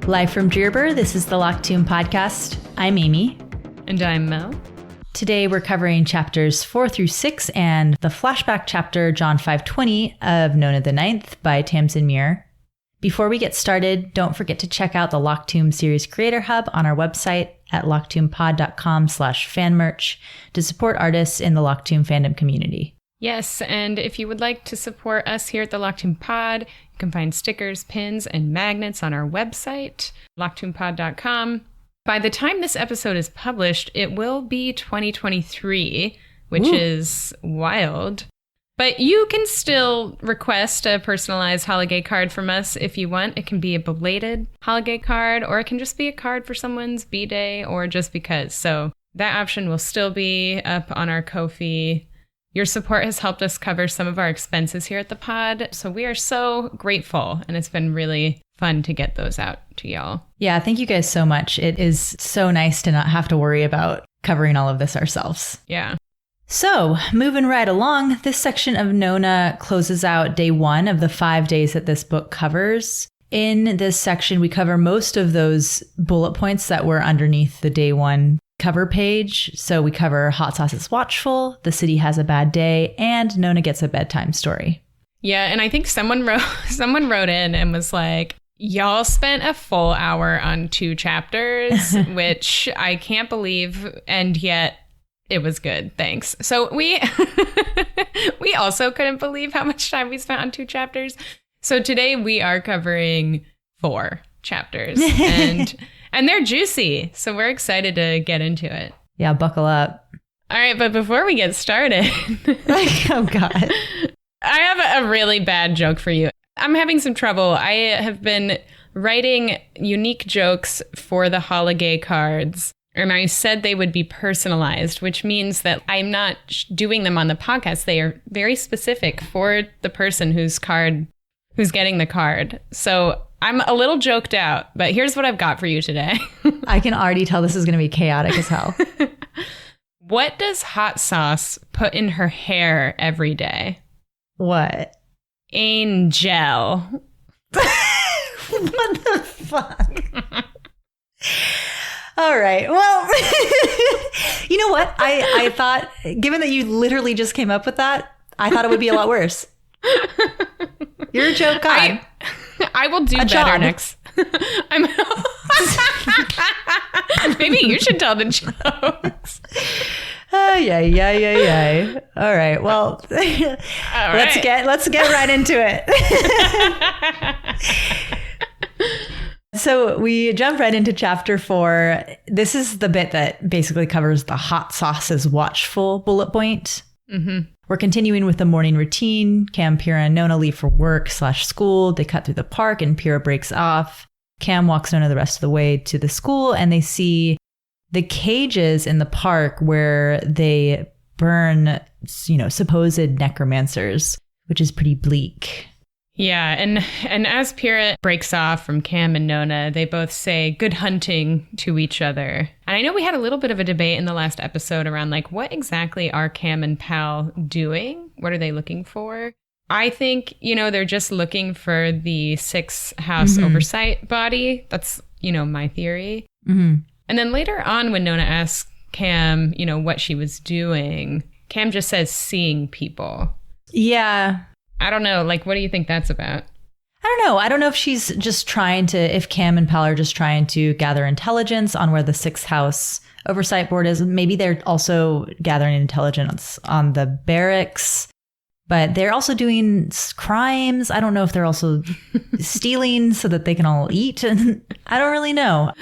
Live from Djerber, this is the Locked Tomb podcast. I'm Amy. And I'm Mel. Today we're covering chapters 4 through 6 and the flashback chapter, John 5:20 of Nona the Ninth by Tamsyn Muir. Before we get started, don't forget to check out the Locked Tomb series creator hub on our website at lockedtombpod.com/fanmerch to support artists in the Locked Tomb fandom community. Yes, and if you would like to support us here at the Locked Tomb Pod, you can find stickers, pins, and magnets on our website, lockedtombpod.com. By the time this episode is published, it will be 2023, which is wild. But you can still request a personalized holiday card from us if you want. It can be a belated holiday card, or it can just be a card for someone's B-Day or just because. So that option will still be up on our Ko-fi. Your support has helped us cover some of our expenses here at the pod, so we are so grateful, and it's been really fun to get those out to y'all. Yeah, thank you guys so much. It is so nice to not have to worry about covering all of this ourselves. Yeah. So, moving right along, this section of Nona closes out day 1 of the 5 days that this book covers. In this section, we cover most of those bullet points that were underneath the day 1 cover page. So we cover Hot Sauce is watchful, the city has a bad day, and Nona gets a bedtime story. Yeah, and I think someone wrote in and was like, y'all spent a full hour on 2 chapters, which I can't believe, and yet it was good. Thanks. So we also couldn't believe how much time we spent on 2 chapters. So today we are covering 4 chapters and they're juicy. So we're excited to get into it. Yeah, buckle up. All right. But before we get started, oh God, I have a really bad joke for you. I'm having some trouble. I have been writing unique jokes for the holiday cards. And I said they would be personalized, which means that I'm not doing them on the podcast. They are very specific for the person who's getting the card. So I'm a little joked out, but here's what I've got for you today. I can already tell this is going to be chaotic as hell. What does Hot Sauce put in her hair every day? What? Angel. What the fuck? All right. Well, you know what? I thought, given that you literally just came up with that, I thought it would be a lot worse. You're a joke god. I will do better next. Maybe you should tell the jokes. Yeah. All right. Well, let's get right into it. So we jump right into chapter 4. This is the bit that basically covers the Hot Sauce is watchful bullet point. Mm-hmm. We're continuing with the morning routine. Cam, Pyrrha, and Nona leave for work/school. They cut through the park and Pyrrha breaks off. Cam walks Nona the rest of the way to the school and they see the cages in the park where they burn, supposed necromancers, which is pretty bleak. Yeah, and as Pyrrha breaks off from Cam and Nona, they both say good hunting to each other. And I know we had a little bit of a debate in the last episode around what exactly are Cam and Pal doing? What are they looking for? I think, they're just looking for the 6th house oversight body. That's, my theory. Mm-hmm. And then later on when Nona asks Cam, what she was doing, Cam just says seeing people. Yeah. I don't know. What do you think that's about? I don't know. I don't know if she's just if Cam and Pal are just trying to gather intelligence on where the 6th house oversight board is. Maybe they're also gathering intelligence on the barracks, but they're also doing crimes. I don't know if they're also stealing so that they can all eat. I don't really know.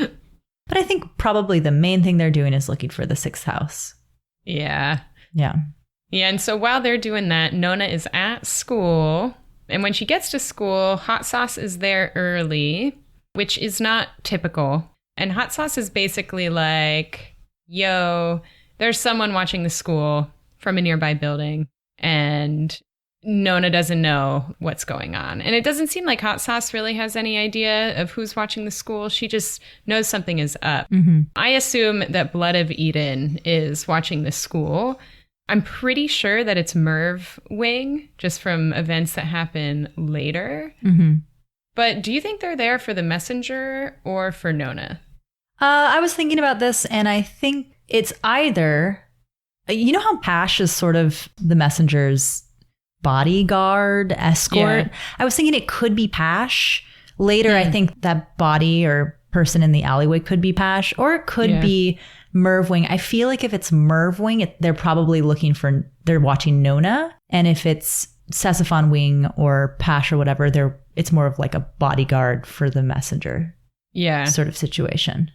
But I think probably the main thing they're doing is looking for the 6th house. Yeah. Yeah. Yeah, and so while they're doing that, Nona is at school. And when she gets to school, Hot Sauce is there early, which is not typical. And Hot Sauce is basically like, yo, there's someone watching the school from a nearby building, and Nona doesn't know what's going on. And it doesn't seem like Hot Sauce really has any idea of who's watching the school. She just knows something is up. Mm-hmm. I assume that Blood of Eden is watching the school. I'm pretty sure that it's Merv Wing, just from events that happen later. Mm-hmm. But do you think they're there for the messenger or for Nona? I was thinking about this, and I think it's either, you know how Pash is sort of the messenger's bodyguard, escort? Yeah. I was thinking it could be Pash. Later, I think that body or person in the alleyway could be Pash, or it could be Mervwing. I feel like if it's Mervwing, they're probably they're watching Nona. And if it's Sesafon Wing or Pash or whatever, it's more of like a bodyguard for the messenger sort of situation.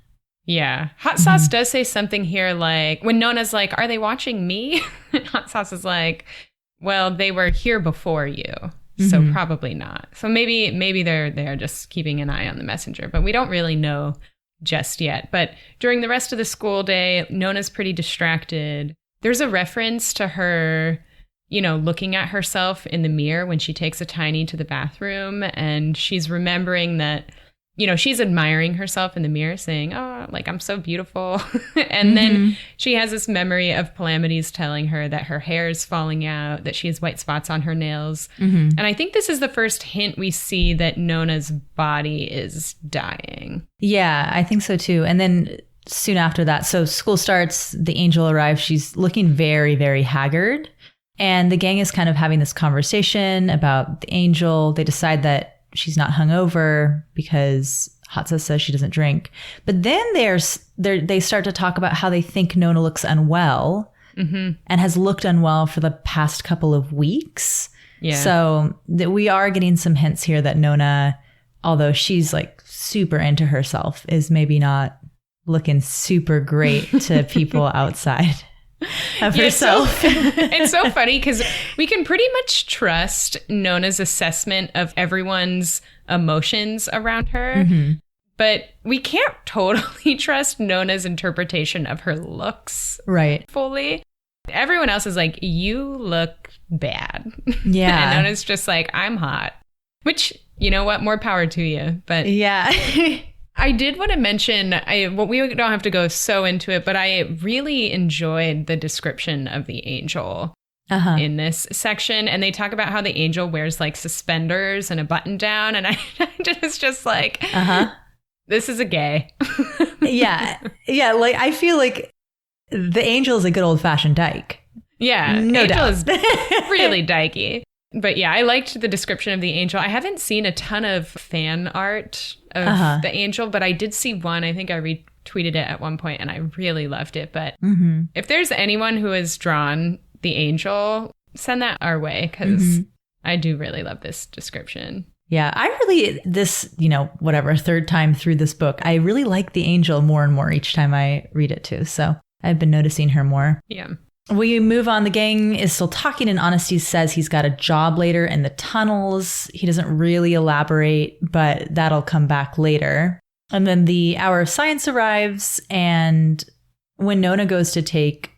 Yeah. Hot Sauce does say something here like, when Nona's like, are they watching me? Hot Sauce is like, well, they were here before you, so probably not. So maybe they're just keeping an eye on the messenger, but we don't really know just yet. But during the rest of the school day, Nona's pretty distracted. There's a reference to her, looking at herself in the mirror when she takes a tiny to the bathroom, and she's remembering that, she's admiring herself in the mirror saying, oh, like, I'm so beautiful. And then she has this memory of Palamades telling her that her hair is falling out, that she has white spots on her nails. And I think this is the first hint we see that Nona's body is dying. Yeah, I think so too. And then soon after that, so school starts, the angel arrives. She's looking very, very haggard. And the gang is kind of having this conversation about the angel. They decide that she's not hungover because Hot Sauce says she doesn't drink. But then they start to talk about how they think Nona looks unwell and has looked unwell for the past couple of weeks. Yeah. So we are getting some hints here that Nona, although she's like super into herself, is maybe not looking super great to people outside of herself. It's so funny because we can pretty much trust Nona's assessment of everyone's emotions around her, but we can't totally trust Nona's interpretation of her looks fully. Everyone else is like, you look bad. Yeah. And Nona's just like, I'm hot. Which, you know what? More power to you. But yeah. I did want to mention, we don't have to go so into it, but I really enjoyed the description of the angel in this section. And they talk about how the angel wears like suspenders and a button down. And I was just like, this is a gay. Yeah. Like, I feel like the angel is a good old fashioned dyke. Yeah. No angel doubt. Is really dykey. But yeah, I liked the description of the angel. I haven't seen a ton of fan art of the angel, but I did see one. I think I retweeted it at one point and I really loved it. But if there's anyone who has drawn the angel, send that our way because I do really love this description. Yeah, third time through this book, I really like the angel more and more each time I read it too. So I've been noticing her more. Yeah. We move on. The gang is still talking, and Honesty says he's got a job later in the tunnels. He doesn't really elaborate, but that'll come back later. And then the hour of science arrives, and when Nona goes to take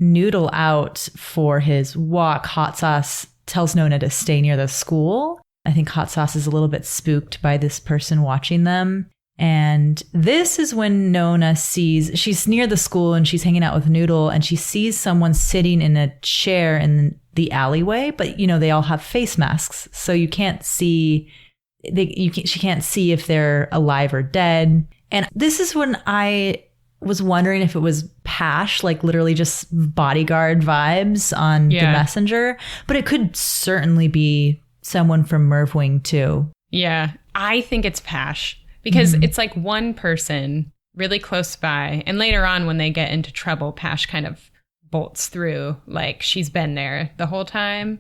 Noodle out for his walk, Hot Sauce tells Nona to stay near the school. I think Hot Sauce is a little bit spooked by this person watching them. And this is when Nona she's near the school and she's hanging out with Noodle, and she sees someone sitting in a chair in the alleyway, but they all have face masks. So you can't see, she can't see if they're alive or dead. And this is when I was wondering if it was Pash, like literally just bodyguard vibes on the messenger, but it could certainly be someone from Mervwing too. Yeah, I think it's Pash. Because it's like one person really close by. And later on, when they get into trouble, Pash kind of bolts through like she's been there the whole time.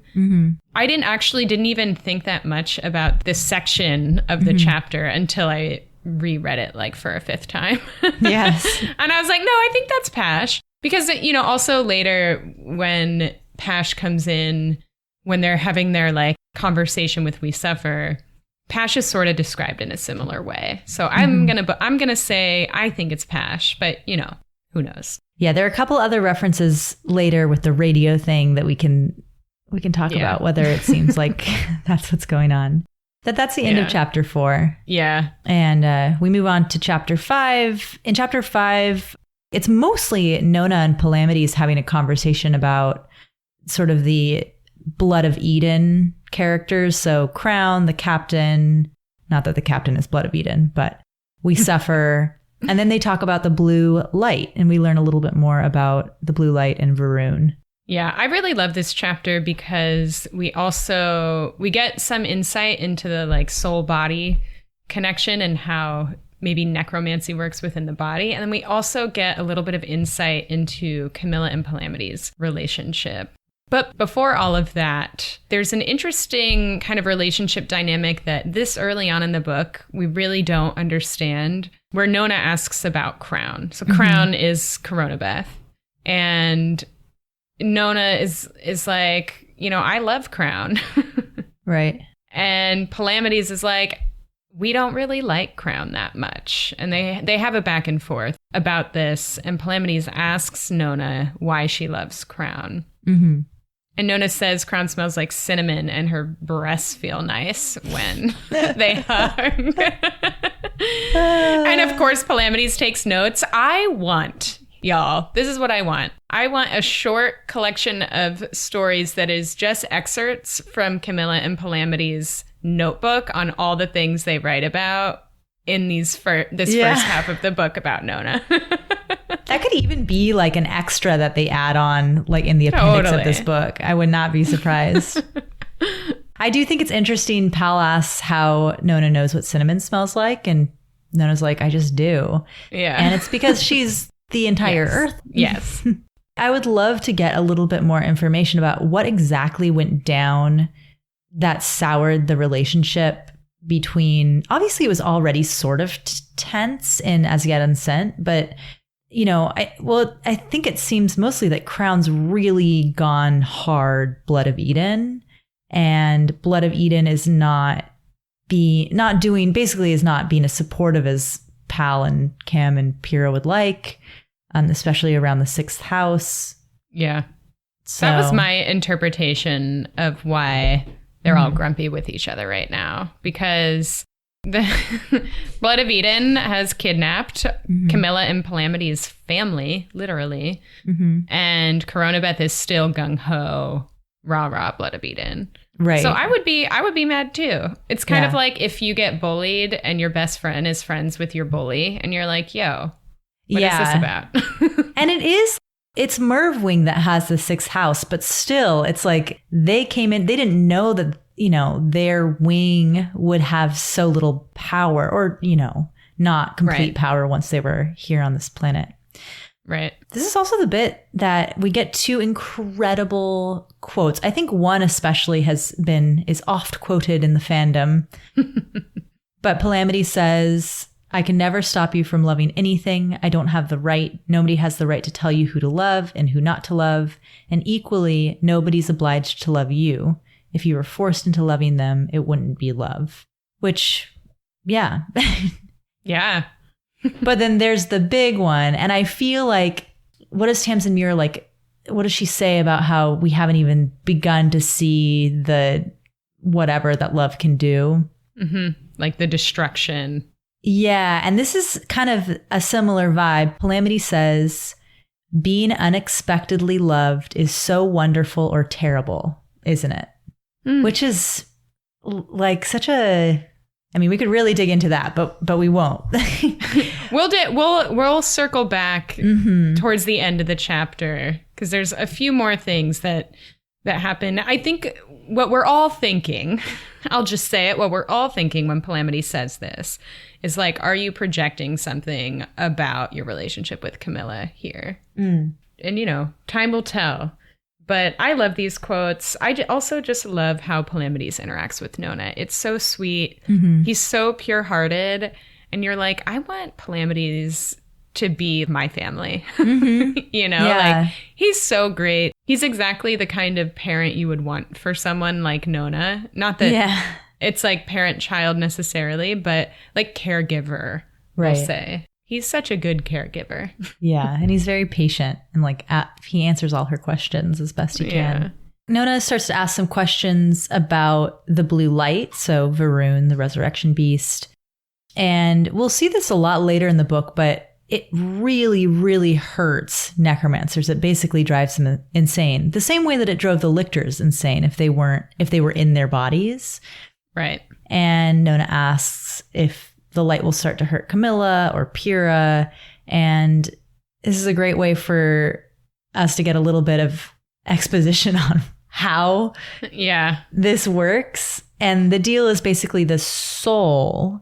I didn't even think that much about this section of the chapter until I reread it like for a fifth time. Yes. And I was like, no, I think that's Pash. Because, also later when Pash comes in, when they're having their like conversation with We Suffer, Pash is sort of described in a similar way. So I'm gonna say I think it's Pash, but who knows? Yeah, there are a couple other references later with the radio thing that we can talk about, whether it seems like that's what's going on. That's the end of chapter 4. Yeah. And we move on to chapter 5. In chapter 5, it's mostly Nona and Palamades having a conversation about sort of the Blood of Eden characters. So Crown, the captain, Not that the captain is Blood of Eden, but we suffer. And then they talk about the blue light, and we learn a little bit more about the blue light and Varun. Yeah, I really love this chapter because we get some insight into the like soul body connection and how maybe necromancy works within the body. And then we also get a little bit of insight into Camilla and Palamades' relationship. But before all of that, there's an interesting kind of relationship dynamic that this early on in the book, we really don't understand, where Nona asks about Crown. So Crown is Coronabeth. And Nona is like, you know, I love Crown. Right. And Palamades is like, we don't really like Crown that much. And they have a back and forth about this. And Palamades asks Nona why she loves Crown. Mm-hmm. And Nona says Crown smells like cinnamon and her breasts feel nice when they hug. And of course, Palamades takes notes. Y'all, this is what I want. I want a short collection of stories that is just excerpts from Camilla and Palamades' notebook on all the things they write about in this first half of the book about Nona. That could even be like an extra that they add on like in the appendix of this book. I would not be surprised. I do think it's interesting. Pal asks how Nona knows what cinnamon smells like. And Nona's like, I just do. Yeah. And it's because she's the entire earth. Yes. I would love to get a little bit more information about what exactly went down that soured the relationship between, obviously it was already sort of tense in As Yet Unsent, but you know, I think it seems mostly that Crown's really gone hard Blood of Eden, and Blood of Eden is not being as supportive as Pal and Cam and Pyrrha would like, especially around the sixth house. Yeah. So that was my interpretation of why they're all grumpy with each other right now, because the Blood of Eden has kidnapped Camilla and Palamades' family, literally. And Coronabeth is still gung-ho, rah-rah Blood of Eden. Right. So I would be mad too. It's kind of like if you get bullied and your best friend is friends with your bully and you're like, yo, what is this about? And it's Mervwing that has the sixth house, but still it's like they came in, they didn't know that, you know, their wing would have so little power, or, you know, not complete power once they were here on this planet. Right. This is also the bit that we get two incredible quotes. I think one especially is oft quoted in the fandom. But Palamades says, I can never stop you from loving anything. I don't have the right. Nobody has the right to tell you who to love and who not to love. And equally, nobody's obliged to love you. If you were forced into loving them, it wouldn't be love. Which, yeah. Yeah. But then there's the big one. And I feel like, what does Tamsyn Muir, like, what does she say about how we haven't even begun to see the whatever that love can do? Like the destruction. Yeah. And this is kind of a similar vibe. Palamades says, being unexpectedly loved is so wonderful or terrible, isn't it? Which is like such a, I mean, we could really dig into that, but we won't. We'll circle back towards the end of the chapter, because there's a few more things that happen. I think what we're all thinking, I'll just say it, what we're all thinking when Palamades says this is like, are you projecting something about your relationship with Camilla here? And, you know, time will tell. But I love these quotes. I also just love how Palamades interacts with Nona. It's so sweet. He's so pure-hearted. And you're like, I want Palamades to be my family. You know, like he's so great. He's exactly the kind of parent you would want for someone like Nona. Not that it's like parent-child necessarily, but like caregiver, we'll say. He's such a good caregiver. Yeah, and he's very patient, and like he answers all her questions as best he can. Nona starts to ask some questions about the blue light, so Varun, the resurrection beast. And we'll see this a lot later in the book, but it really, really hurts necromancers. It basically drives them insane. The same way that it drove the lictors insane if they were in their bodies. Right. And Nona asks if the light will start to hurt Camilla or Pyrrha. And this is a great way for us to get a little bit of exposition on how this works. And the deal is basically the soul.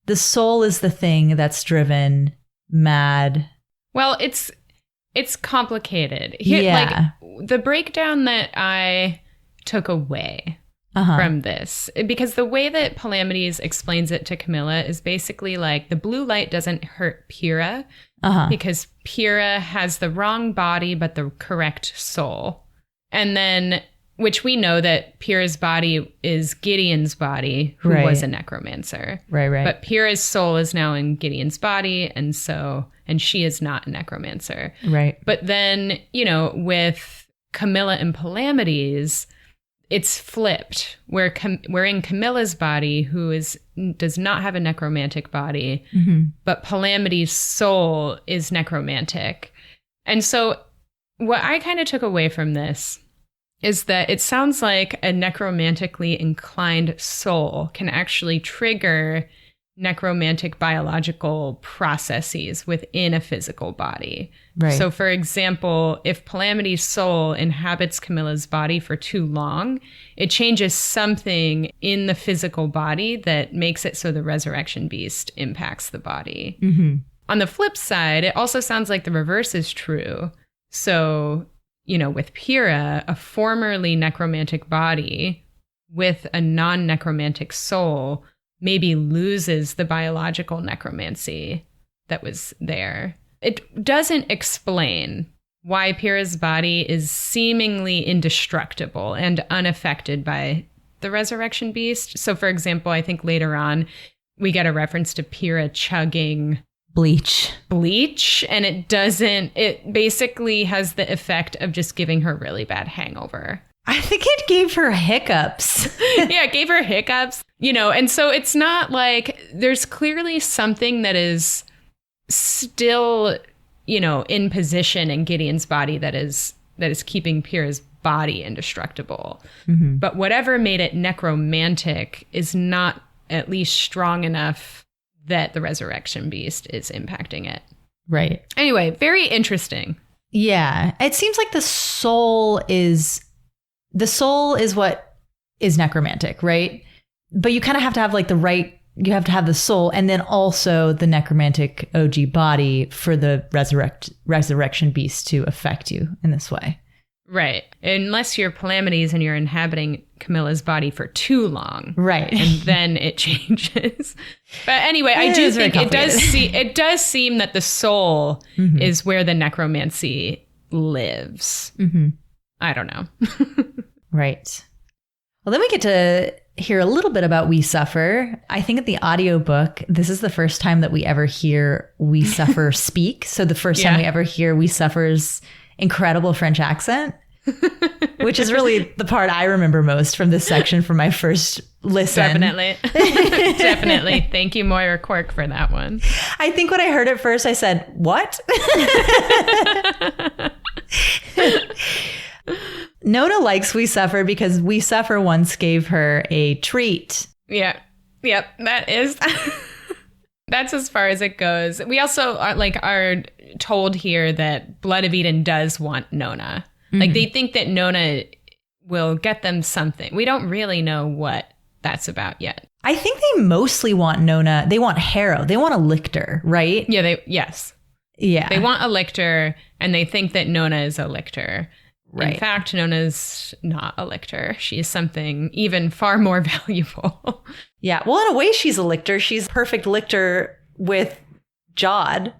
The soul is the thing that's driven mad. Well, it's complicated. Like the breakdown that I took away from this, because the way that Palamades explains it to Camilla is basically like the blue light doesn't hurt Pyrrha because Pyrrha has the wrong body but the correct soul. And then, which we know that Pyrrha's body is Gideon's body, who was a necromancer. Right. But Pyrrha's soul is now in Gideon's body, and she is not a necromancer. Right. But then, with Camilla and Palamades, it's flipped, where we're in Camilla's body, who does not have a necromantic body, but Palamades' soul is necromantic. And so what I kind of took away from this is that it sounds like a necromantically inclined soul can actually trigger necromantic biological processes within a physical body. Right. So, for example, if Palamades' soul inhabits Camilla's body for too long, it changes something in the physical body that makes it so the resurrection beast impacts the body. On the flip side, it also sounds like the reverse is true. So, with Pyrrha, a formerly necromantic body with a non-necromantic soul maybe loses the biological necromancy that was there. It doesn't explain why Pyrrha's body is seemingly indestructible and unaffected by the resurrection beast. So, for example, I think later on we get a reference to Pyrrha chugging bleach, and it basically has the effect of just giving her really bad hangover. I think it gave her hiccups. Yeah, it gave her hiccups, and so it's not like there's clearly something that is still, in position in Gideon's body that is keeping Pyrrha's body indestructible. But whatever made it necromantic is not at least strong enough that the resurrection beast is impacting it. Right. Anyway, very interesting. Yeah. It seems like the soul is what is necromantic, right? But you kind of have to have you have to have the soul and then also the necromantic OG body for the resurrection beast to affect you in this way. Right. Unless you're Palamades and you're inhabiting Camilla's body for too long. Right. And then it changes. But anyway, I do think it does seem that the soul is where the necromancy lives. I don't know. Right. Well, then we get to hear a little bit about We Suffer. I think at the audiobook, this is the first time that we ever hear We Suffer speak. So the first time we ever hear We Suffer's incredible French accent, which is really the part I remember most from this section from my first listen. Definitely. Definitely. Thank you, Moira Cork, for that one. I think when I heard it first, I said, what? Nona likes We Suffer because We Suffer once gave her a treat. Yeah. Yep. That's as far as it goes. We also are told here that Blood of Eden does want Nona. Like they think that Nona will get them something. We don't really know what that's about yet. I think they mostly want Nona. They want Harrow. They want a lictor, right? Yeah. Yes. Yeah. They want a lictor, and they think that Nona is a lictor. Right. In fact, Nona's not a lictor. She is something even far more valuable. Yeah. Well, in a way, she's a lictor. She's a perfect lictor with Jod.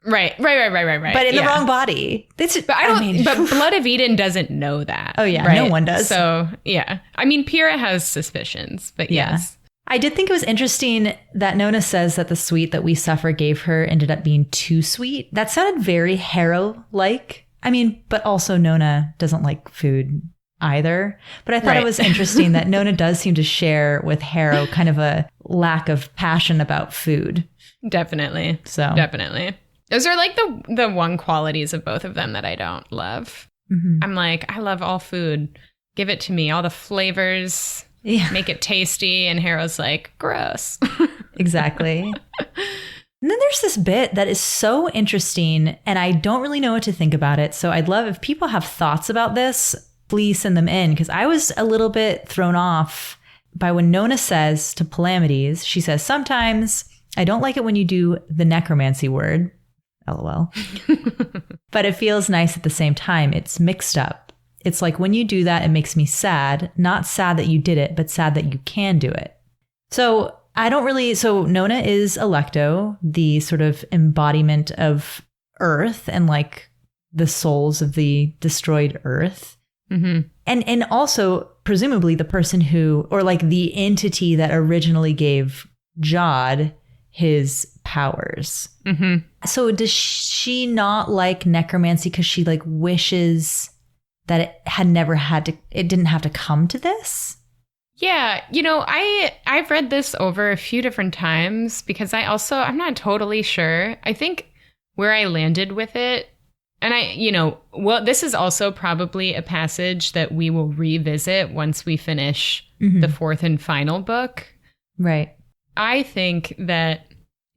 Right. But in the wrong body. But Blood of Eden doesn't know that. Oh, yeah. Right? No one does. So, yeah. I mean, Pyrrha has suspicions, but yes. I did think it was interesting that Nona says that the sweet that We Suffer gave her ended up being too sweet. That sounded very Harrow-like. I mean, but also Nona doesn't like food either. But I thought it was interesting that Nona does seem to share with Harrow kind of a lack of passion about food. Definitely. Definitely. Those are like the one qualities of both of them that I don't love. I'm like, I love all food. Give it to me. All the flavors. make it tasty. And Harrow's like, gross. Exactly. And then there's this bit that is so interesting, and I don't really know what to think about it. So I'd love if people have thoughts about this, please send them in, because I was a little bit thrown off by when Nona says to Palamades, she says, sometimes I don't like it when you do the necromancy word, LOL, but it feels nice at the same time. It's mixed up. It's like when you do that, it makes me sad, not sad that you did it, but sad that you can do it. So Nona is Electo, the sort of embodiment of Earth and like the souls of the destroyed Earth. Mm-hmm. And also presumably the person who, or like the entity that originally gave Jod his powers. Mm-hmm. So does she not like necromancy because she like wishes that it didn't have to come to this? Yeah, I've read this over a few different times because I'm not totally sure. I think where I landed with it, and this is also probably a passage that we will revisit once we finish the fourth and final book. Right. I think that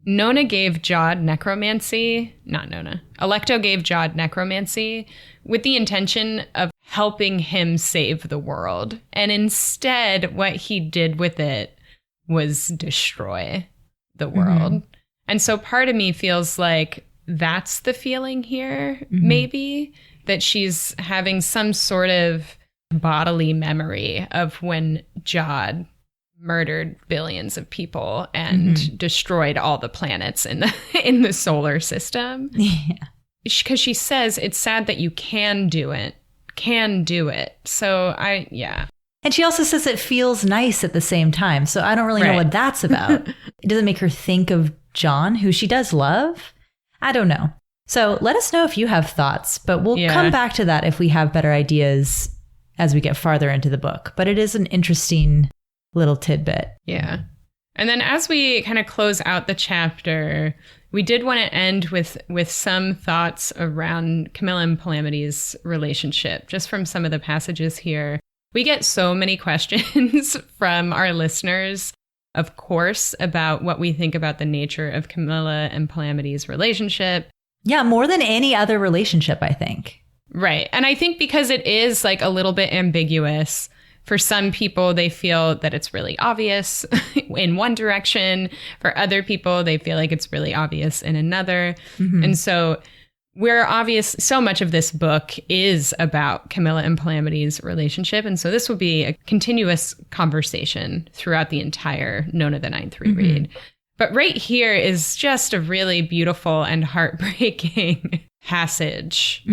Nona gave Jod necromancy, not Nona. Electo gave Jod necromancy with the intention of helping him save the world. And instead, what he did with it was destroy the world. Mm-hmm. And so part of me feels like that's the feeling here, maybe, that she's having some sort of bodily memory of when Jod murdered billions of people and destroyed all the planets in the solar system. Yeah. Because she says it's sad that you can do it. So And she also says it feels nice at the same time. So I don't really know what that's about. It doesn't make her think of John, who she does love. I don't know. So let us know if you have thoughts, but we'll come back to that if we have better ideas as we get farther into the book. But it is an interesting little tidbit. Yeah. And then as we kind of close out the chapter, we did want to end with some thoughts around Camilla and Palamades' relationship, just from some of the passages here. We get so many questions from our listeners, of course, about what we think about the nature of Camilla and Palamades' relationship. Yeah, more than any other relationship, I think. Right. And I think because it is like a little bit ambiguous, for some people, they feel that it's really obvious in one direction. For other people, they feel like it's really obvious in another. Mm-hmm. And so so much of this book is about Camilla and Palamades' relationship. And so this will be a continuous conversation throughout the entire Nona the Ninth reread. But right here is just a really beautiful and heartbreaking passage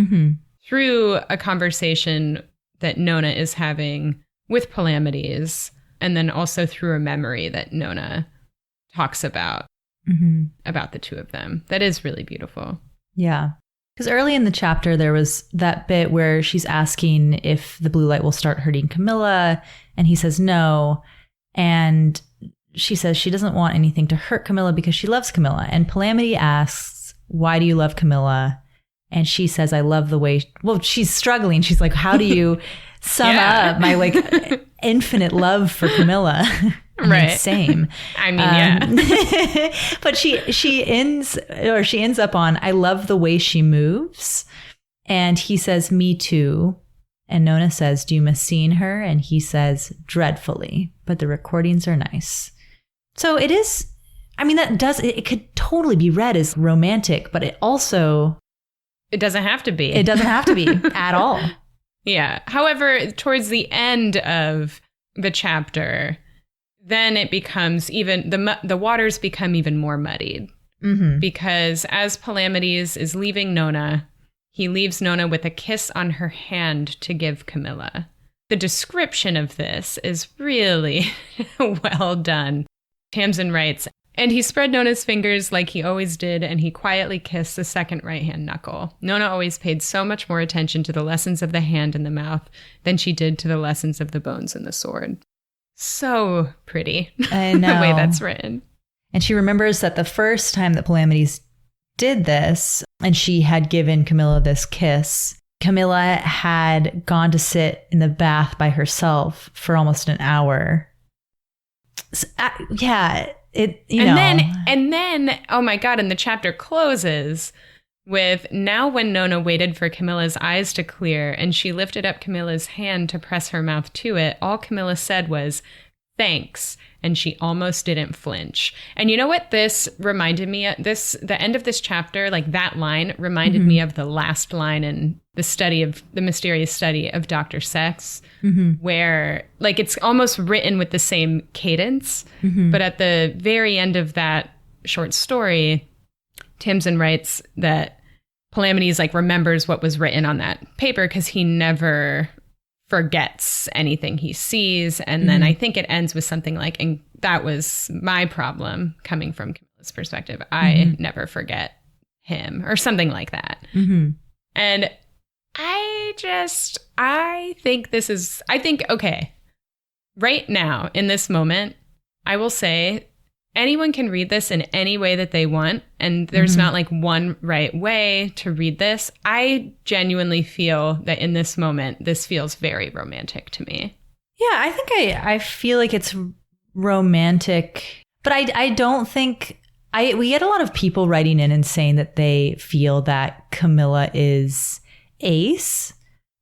through a conversation that Nona is having with Palamades, and then also through a memory that Nona talks about the two of them. That is really beautiful. Yeah. Because early in the chapter, there was that bit where she's asking if the blue light will start hurting Camilla, and he says no. And she says she doesn't want anything to hurt Camilla because she loves Camilla. And Palamade asks, why do you love Camilla? And she says, I love the way, she's struggling. She's like, how do you sum up my like infinite love for Camilla? Right. Same. I mean, yeah. But she ends up on, I love the way she moves. And he says, me too. And Nona says, do you miss seeing her? And he says, dreadfully, but the recordings are nice. So it is, I mean, it could totally be read as romantic, but it doesn't have to be. It doesn't have to be at all. Yeah. However, towards the end of the chapter, then it becomes even, the waters become even more muddied. Because as Palamades is leaving Nona, he leaves Nona with a kiss on her hand to give Camilla. The description of this is really well done. Tamsyn writes, and he spread Nona's fingers like he always did, and he quietly kissed the second right-hand knuckle. Nona always paid so much more attention to the lessons of the hand and the mouth than she did to the lessons of the bones and the sword. So pretty. I know. The way that's written. And she remembers that the first time that Palamades did this, and she had given Camilla this kiss, Camilla had gone to sit in the bath by herself for almost an hour. So, And then, oh my God, and the chapter closes with, now when Nona waited for Camilla's eyes to clear and she lifted up Camilla's hand to press her mouth to it, all Camilla said was, "Thanks." And she almost didn't flinch. And you know what this reminded me of? The end of this chapter, like that line reminded me of the last line in the mysterious study of Dr. Sex, where like it's almost written with the same cadence. But at the very end of that short story, Tamsyn writes that Palamades like remembers what was written on that paper because he never forgets anything he sees. And then I think it ends with something like, and that was my problem coming from Camilla's perspective. I never forget him, or something like that. And I think, okay, right now in this moment, I will say anyone can read this in any way that they want. And there's not like one right way to read this. I genuinely feel that in this moment, this feels very romantic to me. Yeah, I think I feel like it's romantic, but I don't think we get a lot of people writing in and saying that they feel that Camilla is ace.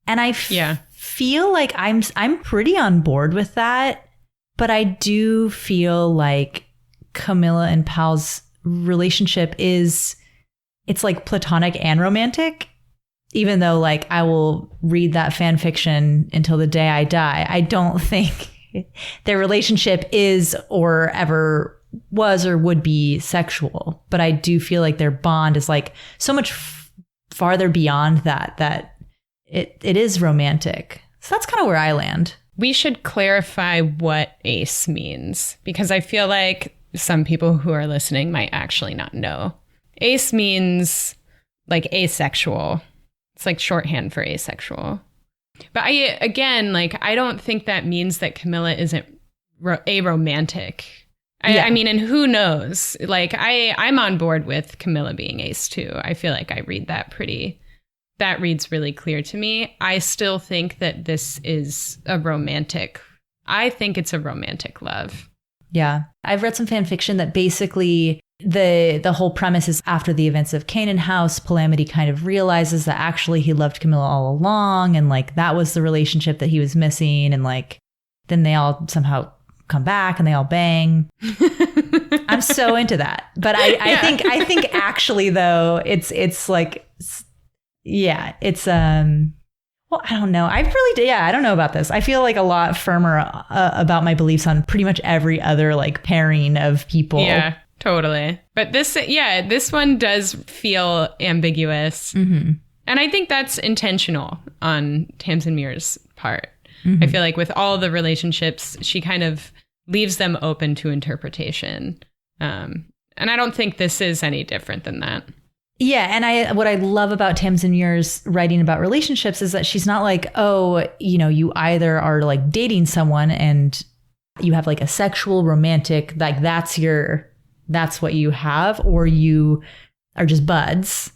And I feel like I'm pretty on board with that, but I do feel like Camilla and Pal's relationship it's like platonic and romantic, even though like I will read that fan fiction until the day I die. I don't think their relationship is or ever was or would be sexual, but I do feel like their bond is like so much farther beyond that it is romantic. So that's kind of where I land. We should clarify what ace means, because I feel like some people who are listening might actually not know. Ace means like asexual. It's like shorthand for asexual. But I don't think that means that Camilla isn't aromantic. I mean, and who knows? Like I'm on board with Camilla being ace too. I feel like I read that reads really clear to me. I still think that this is I think it's a romantic love. Yeah. I've read some fan fiction that basically the whole premise is after the events of Canaan House, Palamade kind of realizes that actually he loved Camilla all along. And like, that was the relationship that he was missing. And like, then they all somehow come back and they all bang. I'm so into that. But I think actually though, it's like, yeah, it's, well, I don't know. I don't know about this. I feel like a lot firmer about my beliefs on pretty much every other like pairing of people. Yeah, totally. But this one does feel ambiguous. And I think that's intentional on Tamsyn Muir's part. I feel like with all the relationships, she kind of leaves them open to interpretation. And I don't think this is any different than that. Yeah. And what I love about Tamsyn Muir's writing about relationships is that she's not like, oh, you either are like dating someone and you have like a sexual romantic, like that's what you have, or you are just buds,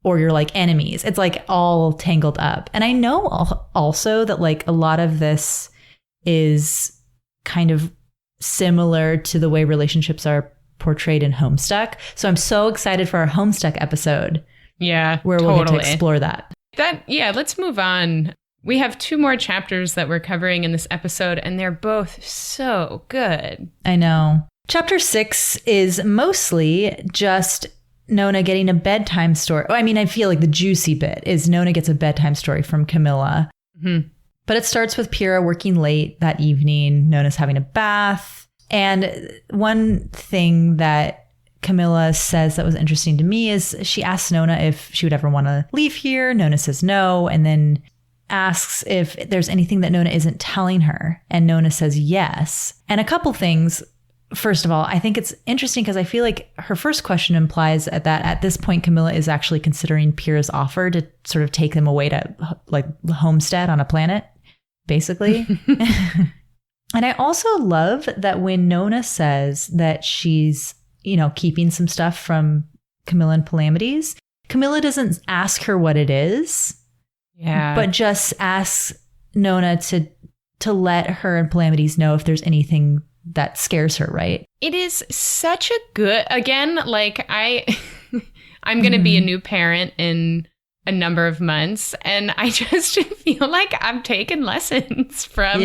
or you're like enemies. It's like all tangled up. And I know also that like a lot of this is kind of similar to the way relationships are portrayed in Homestuck. So I'm so excited for our Homestuck episode. Yeah, where we'll get to explore that. Let's move on. We have 2 more chapters that we're covering in this episode, and they're both so good. I know. Chapter 6 is mostly just Nona getting a bedtime story. I mean, I feel like the juicy bit is Nona gets a bedtime story from Camilla. But it starts with Pyrrha working late that evening. Nona's having a bath. And one thing that Camilla says that was interesting to me is she asks Nona if she would ever want to leave here. Nona says no, and then asks if there's anything that Nona isn't telling her. And Nona says yes. And a couple things. First of all, I think it's interesting because I feel like her first question implies that at this point, Camilla is actually considering Pyrrha's offer to sort of take them away to like homestead on a planet, basically. And I also love that when Nona says that she's, keeping some stuff from Camilla and Palamades, Camilla doesn't ask her what it is. Yeah. But just asks Nona to let her and Palamades know if there's anything that scares her, right? It is such a good, again, like I'm going to be a new parent in a number of months, and I just feel like I'm taking lessons from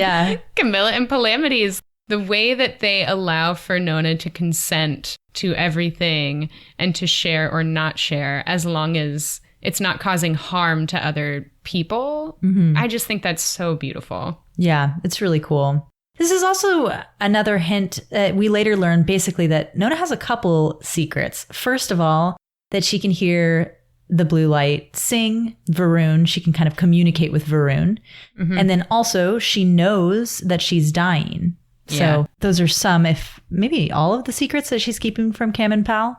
Camilla and Palamades. The way that they allow for Nona to consent to everything and to share or not share as long as it's not causing harm to other people. I just think that's so beautiful. Yeah, it's really cool. This is also another hint that we later learn basically that Nona has a couple secrets. First of all, that she can hear the blue light sing Varun. She can kind of communicate with Varun. And then also she knows that she's dying. So those are some, if maybe all of the secrets that she's keeping from Cam and Pal.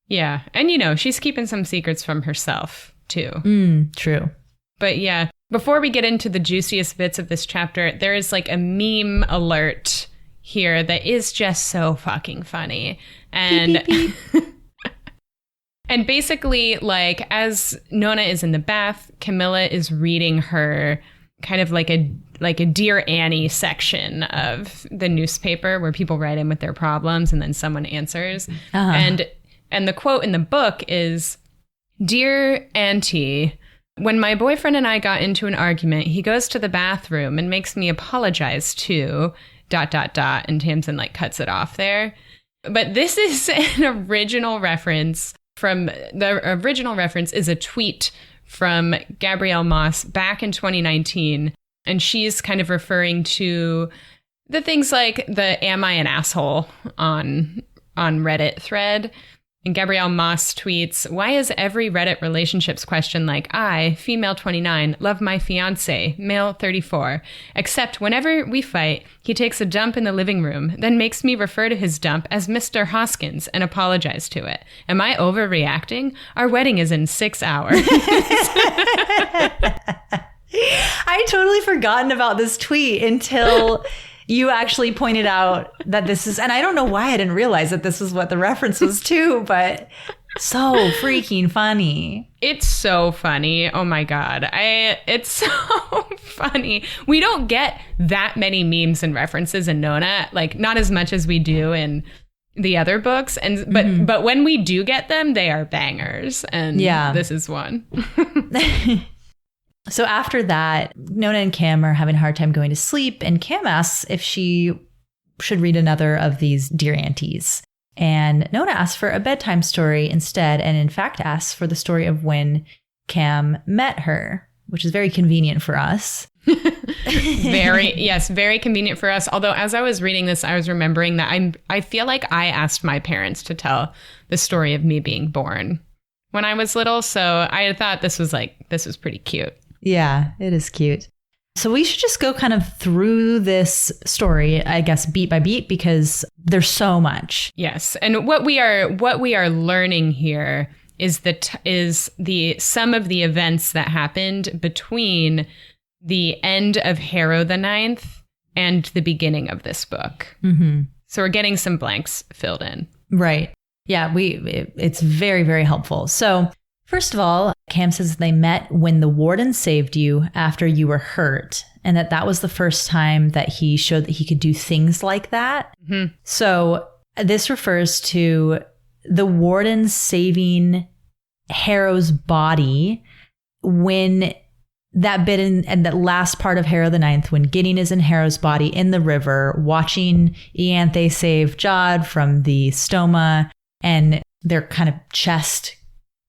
Yeah. And, she's keeping some secrets from herself, too. True. But yeah, before we get into the juiciest bits of this chapter, there is like a meme alert here that is just so fucking funny. And beep, beep, beep. And basically, like, as Nona is in the bath, Camilla is reading her kind of like a Dear Annie section of the newspaper where people write in with their problems and then someone answers. And the quote in the book is, "Dear Auntie, when my boyfriend and I got into an argument, he goes to the bathroom and makes me apologize to ... And Tamsyn like cuts it off there. But this is an original reference the original reference is a tweet from Gabrielle Moss back in 2019. And she's kind of referring to the things like the "Am I an asshole" on Reddit thread. And Gabrielle Moss tweets, "Why is every Reddit relationships question like, I, female 29, love my fiance, male 34, except whenever we fight, he takes a dump in the living room, then makes me refer to his dump as Mr. Hoskins and apologize to it. Am I overreacting? Our wedding is in 6 hours." I totally forgotten about this tweet until you actually pointed out that this is, and I don't know why I didn't realize that this was what the reference was to, but so freaking funny. It's so funny. Oh my God. It's so funny. We don't get that many memes and references in Nona, like not as much as we do in the other books. But when we do get them, they are bangers. And this is one. So after that, Nona and Cam are having a hard time going to sleep, and Cam asks if she should read another of these Dear Aunties. And Nona asks for a bedtime story instead, and in fact asks for the story of when Cam met her, which is very convenient for us. Very convenient for us. Although as I was reading this, I was remembering that I feel like I asked my parents to tell the story of me being born when I was little. So I thought this was pretty cute. Yeah, it is cute. So we should just go kind of through this story, I guess, beat by beat, because there's so much. Yes. And what we are learning here is the sum of the events that happened between the end of Harrow the Ninth and the beginning of this book. So we're getting some blanks filled in. Right. Yeah, it's very, very helpful. So first of all, Cam says they met when the warden saved you after you were hurt, and that was the first time that he showed that he could do things like that. So this refers to the warden saving Harrow's body when that bit in that last part of Harrow the Ninth, when Gideon is in Harrow's body in the river, watching Ianthe save Jod from the stoma, and their kind of chest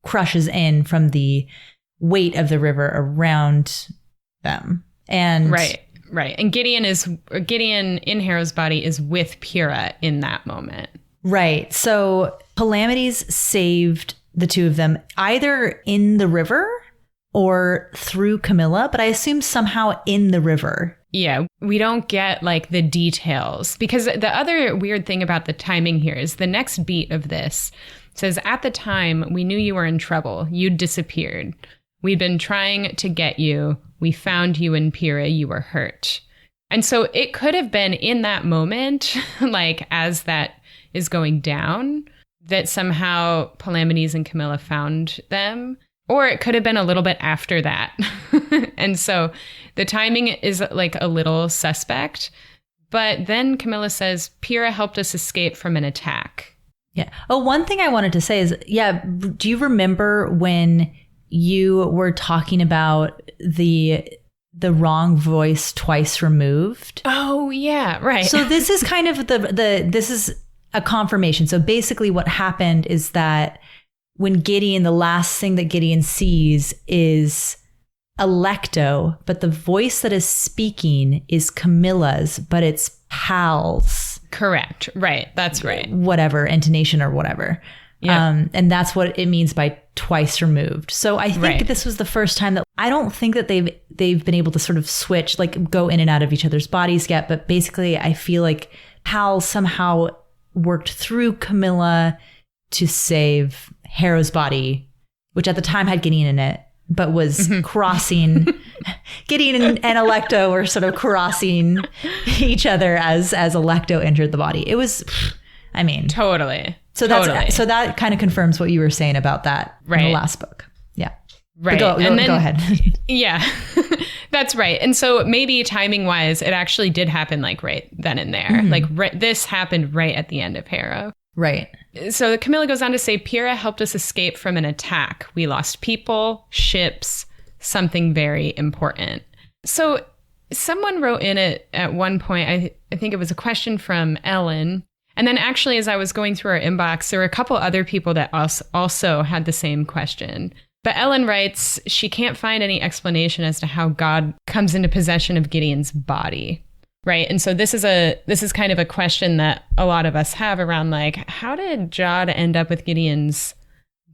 crushes in from the weight of the river around them. And right. And Gideon in Harrow's body is with Pyrrha in that moment. Right. So Palamades saved the two of them either in the river or through Camilla, but I assume somehow in the river. Yeah, we don't get like the details, because the other weird thing about the timing here is the next beat of this says, "At the time, we knew you were in trouble. You'd disappeared. We'd been trying to get you. We found you in Pyrrha. You were hurt." And so it could have been in that moment, like as that is going down, that somehow Palamades and Camilla found them. Or it could have been a little bit after that. And so the timing is like a little suspect. But then Camilla says, Pyrrha helped us escape from an attack. Yeah. Oh, one thing I wanted to say is, do you remember when you were talking about the wrong voice twice removed? Oh, yeah, right. So this is kind of this is a confirmation. So basically what happened is that when Gideon, the last thing that Gideon sees is Alecto, but the voice that is speaking is Camilla's, but it's Pal's. Correct. Right. That's right. Whatever, intonation or whatever. Yeah. And that's what it means by twice removed. So I think this was the first time that I don't think that they've been able to sort of switch, like go in and out of each other's bodies yet. But basically, I feel like Pal somehow worked through Camilla to save Harrow's body, which at the time had Gideon in it, but was crossing. Gideon and Alecto were sort of crossing each other as Alecto entered the body. It was, I mean, totally. So that kind of confirms what you were saying about that in the last book. Yeah. Right. Go ahead. Yeah, that's right. And so maybe timing wise, it actually did happen like right then and there. Mm-hmm. Like this happened right at the end of Harrow. Right. So Camilla goes on to say, Pyrrha helped us escape from an attack. We lost people, ships, something very important. So someone wrote in it at one point, I think it was a question from Ellen. And then actually, as I was going through our inbox, there were a couple other people that also had the same question. But Ellen writes, she can't find any explanation as to how God comes into possession of Gideon's body. Right. And so this is kind of a question that a lot of us have around, like, how did Jod end up with Gideon's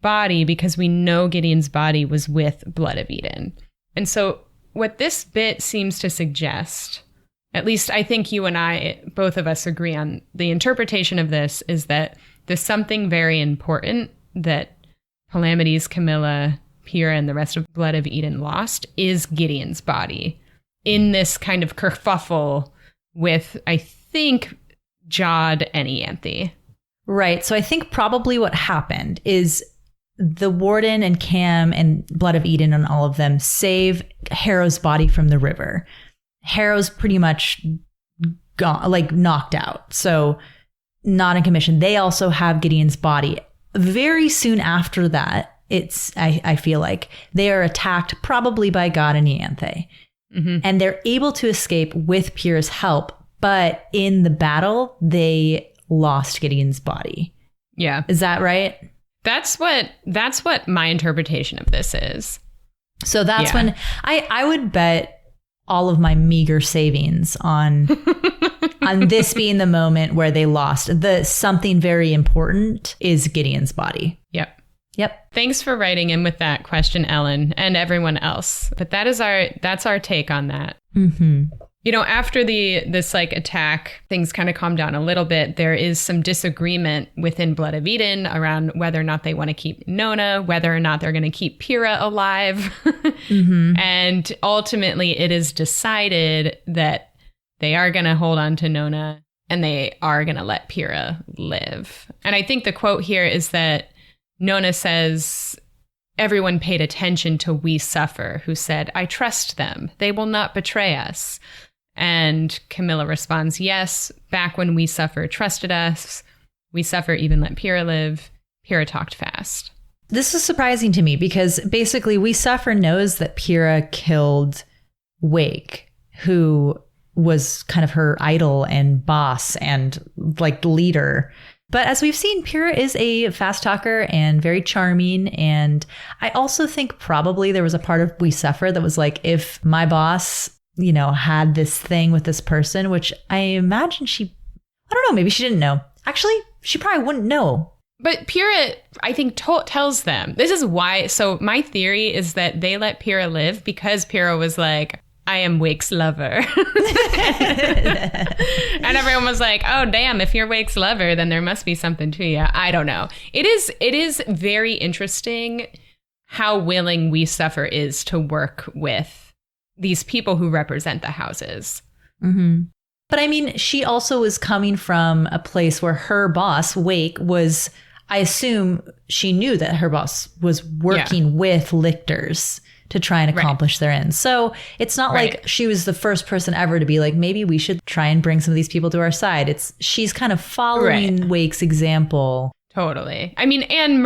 body? Because we know Gideon's body was with Blood of Eden. And so what this bit seems to suggest, at least I think you and I, both of us agree on the interpretation of this, is that there's something very important that Palamades, Camilla, Pyrrha, and the rest of Blood of Eden lost is Gideon's body in this kind of kerfuffle with, I think, Jod and Ianthe. Right. So I think probably what happened is the Warden and Cam and Blood of Eden and all of them save Harrow's body from the river. Harrow's pretty much gone, like knocked out. So not in commission. They also have Gideon's body. Very soon after that, I feel like they are attacked probably by God and Ianthe. Mm-hmm. And they're able to escape with Pyrrha's help. But in the battle, they lost Gideon's body. Yeah. Is that right? That's what my interpretation of this is. So that's when I would bet all of my meager savings on this being the moment where they lost. Something very important is Gideon's body. Yep. Thanks for writing in with that question, Ellen, and everyone else. But that's our take on that. Mm-hmm. You know, after this like attack, things kind of calm down a little bit. There is some disagreement within Blood of Eden around whether or not they want to keep Nona, whether or not they're going to keep Pyrrha alive. Mm-hmm. And ultimately, it is decided that they are going to hold on to Nona and they are going to let Pyrrha live. And I think the quote here is that Nona says, everyone paid attention to We Suffer, who said, I trust them. They will not betray us. And Camilla responds, yes, back when We Suffer trusted us, We Suffer even let Pyrrha live. Pyrrha talked fast. This is surprising to me because basically We Suffer knows that Pyrrha killed Wake, who was kind of her idol and boss and like leader. But as we've seen, Pyrrha is a fast talker and very charming. And I also think probably there was a part of We Suffer that was like, if my boss, you know, had this thing with this person, which I imagine I don't know, maybe she didn't know. Actually, she probably wouldn't know. But Pyrrha, I think, tells them. This is why. So my theory is that they let Pyrrha live because Pyrrha was like, I am Wake's lover. And everyone was like, oh, damn, if you're Wake's lover, then there must be something to you. I don't know. It is very interesting how willing We Suffer is to work with these people who represent the houses. Mm-hmm. But I mean, she also was coming from a place where her boss, Wake, was I assume she knew that her boss was working with lictors to try and accomplish their ends. So it's not like she was the first person ever to be like, maybe we should try and bring some of these people to our side. She's kind of following Wake's example. Totally. I mean, and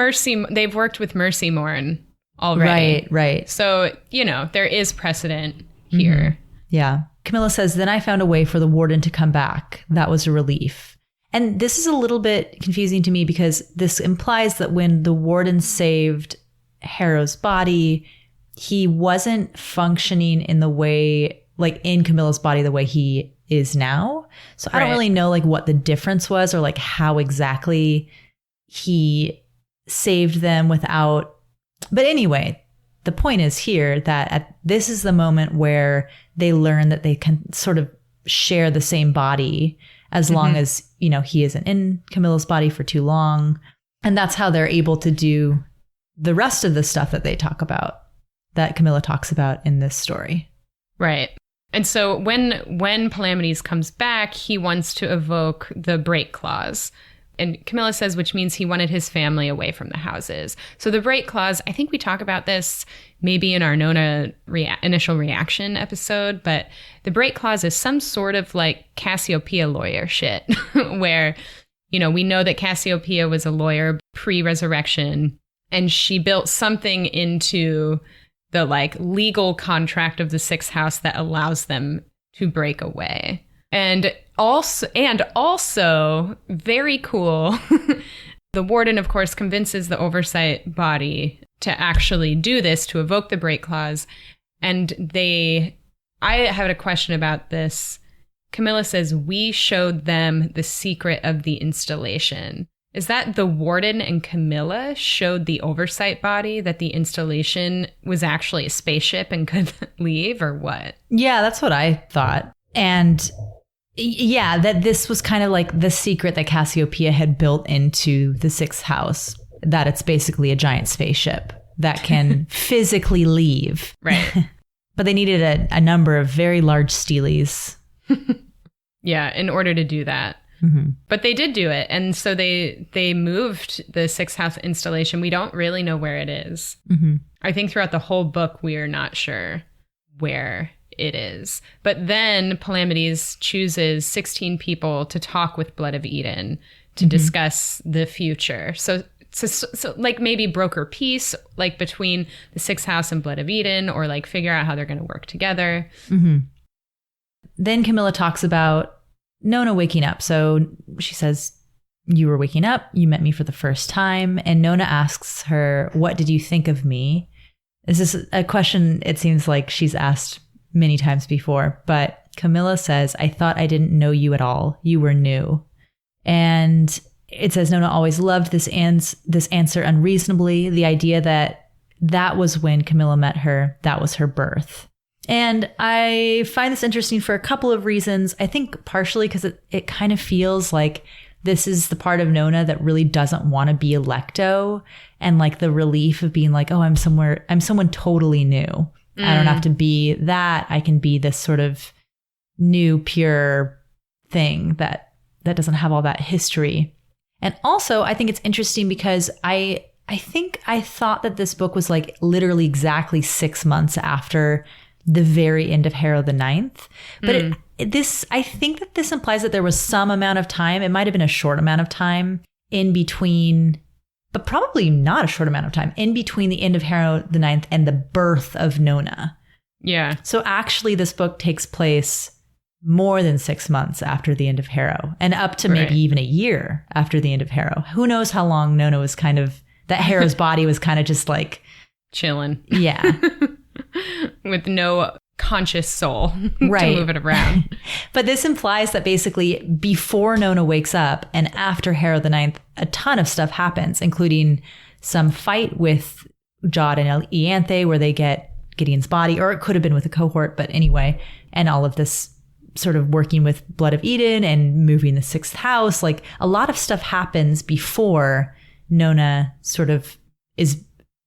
they've worked with Mercy Morn already. Right. So, there is precedent here. Mm-hmm. Yeah. Camilla says, then I found a way for the warden to come back. That was a relief. And this is a little bit confusing to me because this implies that when the warden saved Harrow's body, he wasn't functioning in the way, like in Camilla's body, the way he is now. So I don't really know like what the difference was or like how exactly he saved them without. But anyway, the point is here that this is the moment where they learn that they can sort of share the same body as long as, he isn't in Camilla's body for too long. And that's how they're able to do the rest of the stuff that they talk about, that Camilla talks about in this story. Right. And so when Palamades comes back, he wants to evoke the break clause. And Camilla says, which means he wanted his family away from the houses. So the break clause, I think we talk about this maybe in our Nona initial reaction episode, but the break clause is some sort of like Cassiopeia lawyer shit where, we know that Cassiopeia was a lawyer pre-resurrection and she built something into the like legal contract of the sixth house that allows them to break away. And also very cool, the warden, of course, convinces the oversight body to actually do this, to evoke the break clause. And I had a question about this. Camilla says, we showed them the secret of the installation. Is that the warden and Camilla showed the oversight body that the installation was actually a spaceship and could leave, or what? Yeah, that's what I thought. And yeah, that this was kind of like the secret that Cassiopeia had built into the sixth house, that it's basically a giant spaceship that can physically leave. Right. But they needed a number of very large steelies. Yeah, in order to do that. Mm-hmm. But they did do it. And so they moved the sixth house installation. We don't really know where it is. Mm-hmm. I think throughout the whole book, we are not sure where it is. But then Palamades chooses 16 people to talk with Blood of Eden to discuss the future. So like maybe broker peace, like between the sixth house and Blood of Eden, or like figure out how they're going to work together. Mm-hmm. Then Camilla talks about Nona waking up. So she says, you were waking up, you met me for the first time. And Nona asks her, what did you think of me? This is a question it seems like she's asked many times before, but Camilla says, I thought I didn't know you at all. You were new. And it says Nona always loved this answer unreasonably. The idea that was when Camilla met her, that was her birth. And I find this interesting for a couple of reasons. I think partially because it kind of feels like this is the part of Nona that really doesn't want to be Electo, and like the relief of being like, oh, I'm someone totally new. I don't have to be that. I can be this sort of new, pure thing that doesn't have all that history. And also, I think it's interesting because I think I thought that this book was like literally exactly 6 months after the very end of Harrow the Ninth. But I think that this implies that there was some amount of time. It might have been a short amount of time in between, but probably not a short amount of time in between the end of Harrow the Ninth and the birth of Nona. Yeah. So actually this book takes place more than 6 months after the end of Harrow, and up to maybe even a year after the end of Harrow. Who knows how long Nona was that Harrow's body was kind of just like chilling. Yeah. With no conscious soul to move it around. But this implies that basically before Nona wakes up and after Harrow the Ninth, a ton of stuff happens, including some fight with Jod and Ianthe where they get Gideon's body, or it could have been with a cohort, but anyway, and all of this sort of working with Blood of Eden and moving the sixth house. Like a lot of stuff happens before Nona sort of is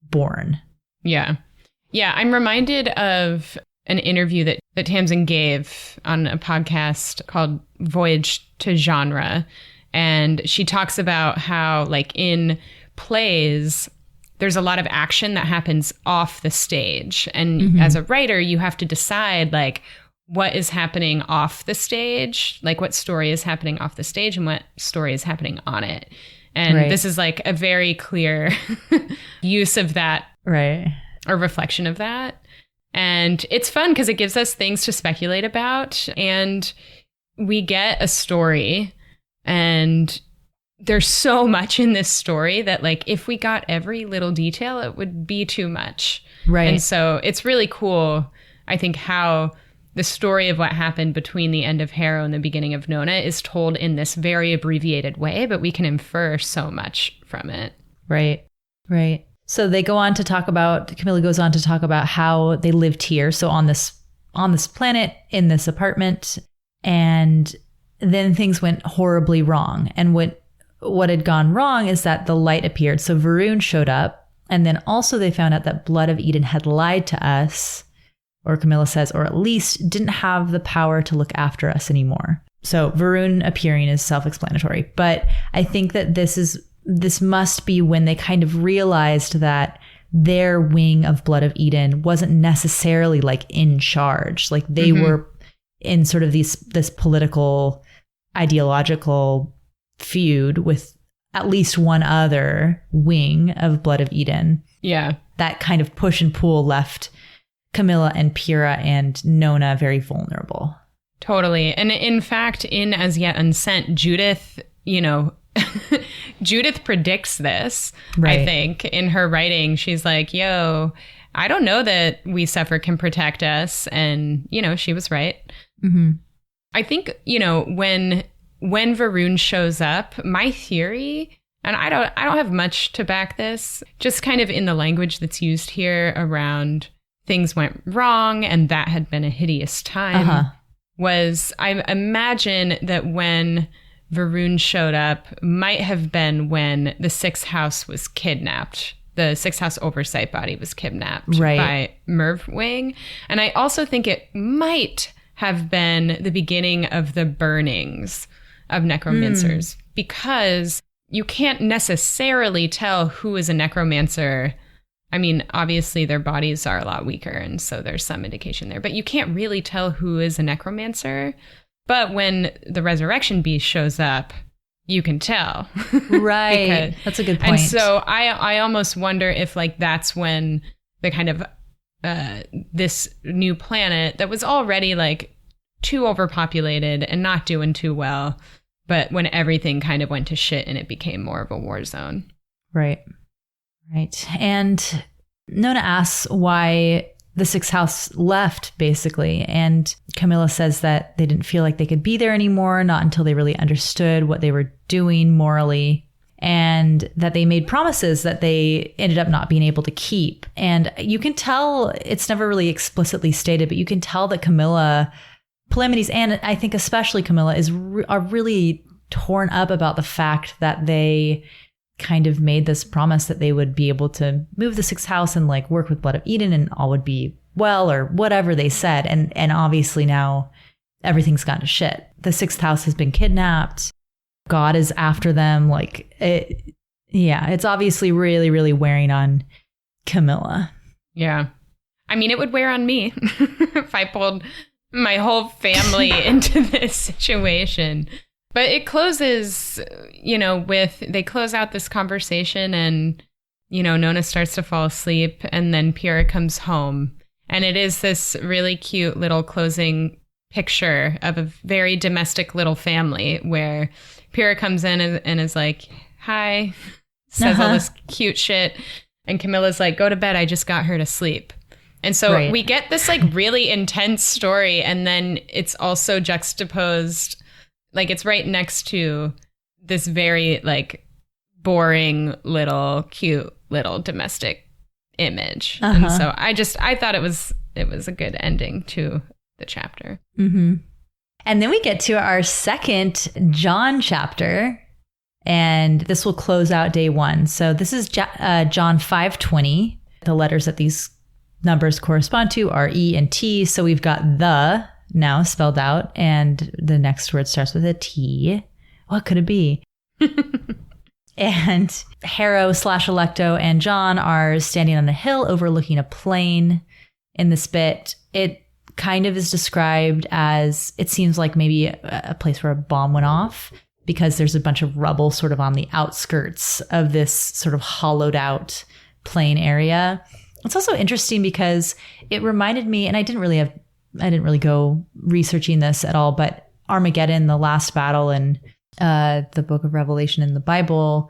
born. Yeah. Yeah, I'm reminded of an interview that Tamsyn gave on a podcast called Voyage to Genre. And she talks about how, like, in plays, there's a lot of action that happens off the stage. And as a writer, you have to decide, like, what is happening off the stage, like what story is happening off the stage and what story is happening on it. And this is like a very clear use of that, or reflection of that. And it's fun because it gives us things to speculate about, and we get a story, and there's so much in this story that, like, if we got every little detail, it would be too much. And so it's really cool, I think, how the story of what happened between the end of Harrow and the beginning of Nona is told in this very abbreviated way, but we can infer so much from it. Right. So they go on to talk about, Camilla goes on to talk about how they lived here. So on this planet, in this apartment, and then things went horribly wrong. And what had gone wrong is that the light appeared. So Varun showed up, and then also they found out that Blood of Eden had lied to us, or Camilla says, or at least didn't have the power to look after us anymore. So Varun appearing is self-explanatory. But I think that this must be when they kind of realized that their wing of Blood of Eden wasn't necessarily, like, in charge. Like, they were in sort of this political, ideological feud with at least one other wing of Blood of Eden. Yeah. That kind of push and pull left Camilla and Pyrrha and Nona very vulnerable. Totally. And in fact, in As Yet Unsent, Judith, Judith predicts this, I think, in her writing. She's like, yo, I don't know that We Suffer can protect us. And, she was right. I think, when Varun shows up, my theory, and I don't have much to back this, just kind of in the language that's used here around things went wrong and that had been a hideous time, was I imagine that when Varun showed up might have been when the Sixth House was kidnapped. The Sixth House oversight body was kidnapped by Merwing. And I also think it might have been the beginning of the burnings of necromancers, because you can't necessarily tell who is a necromancer. I mean, obviously their bodies are a lot weaker, and so there's some indication there, but you can't really tell who is a necromancer. But when the resurrection beast shows up, you can tell. Right. That's a good point. And so I almost wonder if, like, that's when the kind of this new planet that was already, like, too overpopulated and not doing too well, but when everything kind of went to shit and it became more of a war zone. Right. And Nona asks why the Sixth House left, basically. And Camilla says that they didn't feel like they could be there anymore, not until they really understood what they were doing morally, and that they made promises that they ended up not being able to keep. And you can tell, it's never really explicitly stated, but you can tell that Palamades, and I think especially Camilla, are really torn up about the fact that they kind of made this promise that they would be able to move the Sixth House and, like, work with Blood of Eden and all would be well, or whatever they said. And obviously now everything's gone to shit. The Sixth House has been kidnapped. God is after them. Like, it's obviously really, really wearing on Camilla. Yeah. I mean, it would wear on me if I pulled my whole family into this situation. But it closes, they close out this conversation, and, Nona starts to fall asleep, and then Pyrrha comes home. And it is this really cute little closing picture of a very domestic little family where Pyrrha comes in and is like, hi, says all this cute shit. And Camilla's like, go to bed. I just got her to sleep. And so we get this, like, really intense story. And then it's also juxtaposed, like, it's right next to this very, like, boring little cute little domestic image. And so I thought it was a good ending to the chapter. And then we get to our second John chapter, and this will close out day one. So this is John 5:20. The letters that these numbers correspond to are E and T. So we've got the now spelled out, and the next word starts with a T. what could it be? And Harrow/Electo and John are standing on a hill overlooking a plain in this bit. It kind of is described as, it seems like maybe a place where a bomb went off, because there's a bunch of rubble sort of on the outskirts of this sort of hollowed out plain area. It's also interesting because it reminded me, and I didn't really go researching this at all, but Armageddon, the last battle in the book of Revelation in the Bible,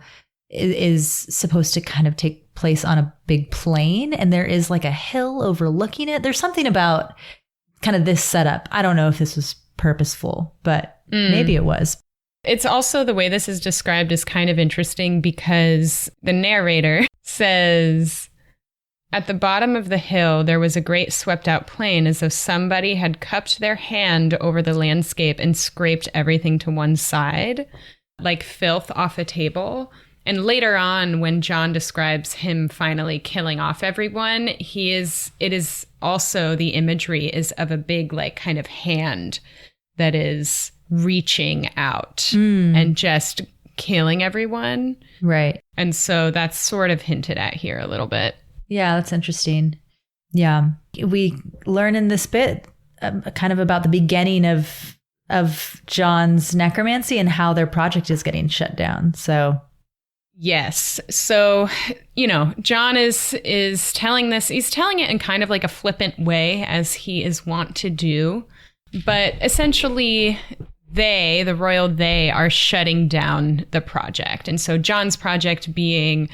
is supposed to kind of take place on a big plain, and there is like a hill overlooking it. There's something about kind of this setup. I don't know if this was purposeful, but maybe it was. It's also, the way this is described is kind of interesting because the narrator says, at the bottom of the hill, there was a great swept out plain, as though somebody had cupped their hand over the landscape and scraped everything to one side, like filth off a table. And later on, when John describes him finally killing off everyone, it is also, the imagery is of a big, like, kind of hand that is reaching out and just killing everyone. Right. And so that's sort of hinted at here a little bit. Yeah, that's interesting. Yeah. We learn in this bit kind of about the beginning of John's necromancy and how their project is getting shut down. So yes. So, John is telling this. He's telling it in kind of like a flippant way, as he is wont to do. But essentially, the royal they, are shutting down the project. And so John's project being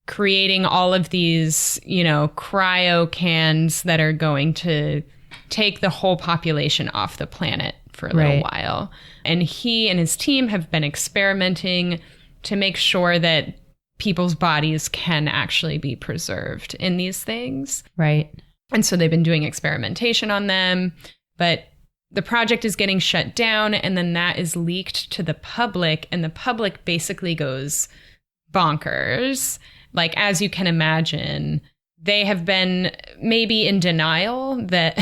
creating all of these, cryo cans that are going to take the whole population off the planet for a little while. And he and his team have been experimenting to make sure that people's bodies can actually be preserved in these things. Right. And so they've been doing experimentation on them, but the project is getting shut down, and then that is leaked to the public, and the public basically goes bonkers. Like, as you can imagine, they have been maybe in denial that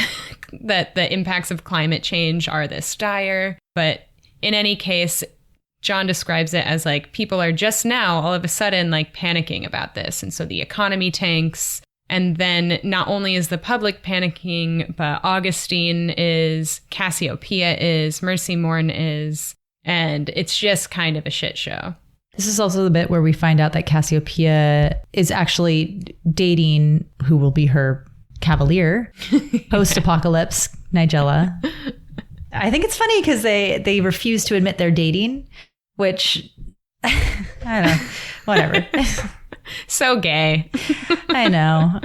that the impacts of climate change are this dire. But in any case, John describes it as like people are just now all of a sudden like panicking about this. And so the economy tanks. And then not only is the public panicking, but Augustine is, Cassiopeia is, Mercy Morn is, and it's just kind of a shit show. This is also the bit where we find out that Cassiopeia is actually dating who will be her cavalier, post-apocalypse, Nigella. I think it's funny because they refuse to admit they're dating, which, I don't know, whatever. So gay. I know.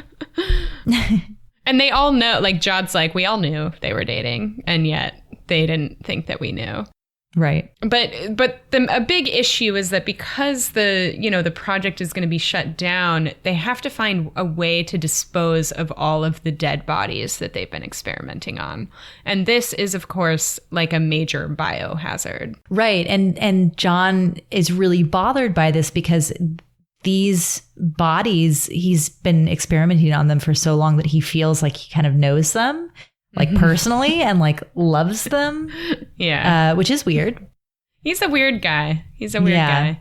And they all know, like Jod's like, we all knew they were dating, and yet they didn't think that we knew. Right. But a big issue is that because the project is going to be shut down, they have to find a way to dispose of all of the dead bodies that they've been experimenting on. And this is, of course, like a major biohazard. Right. And John is really bothered by this because these bodies, he's been experimenting on them for so long that he feels like he kind of knows them. Like personally, and like loves them. Yeah. Which is weird. He's a weird guy. Guy.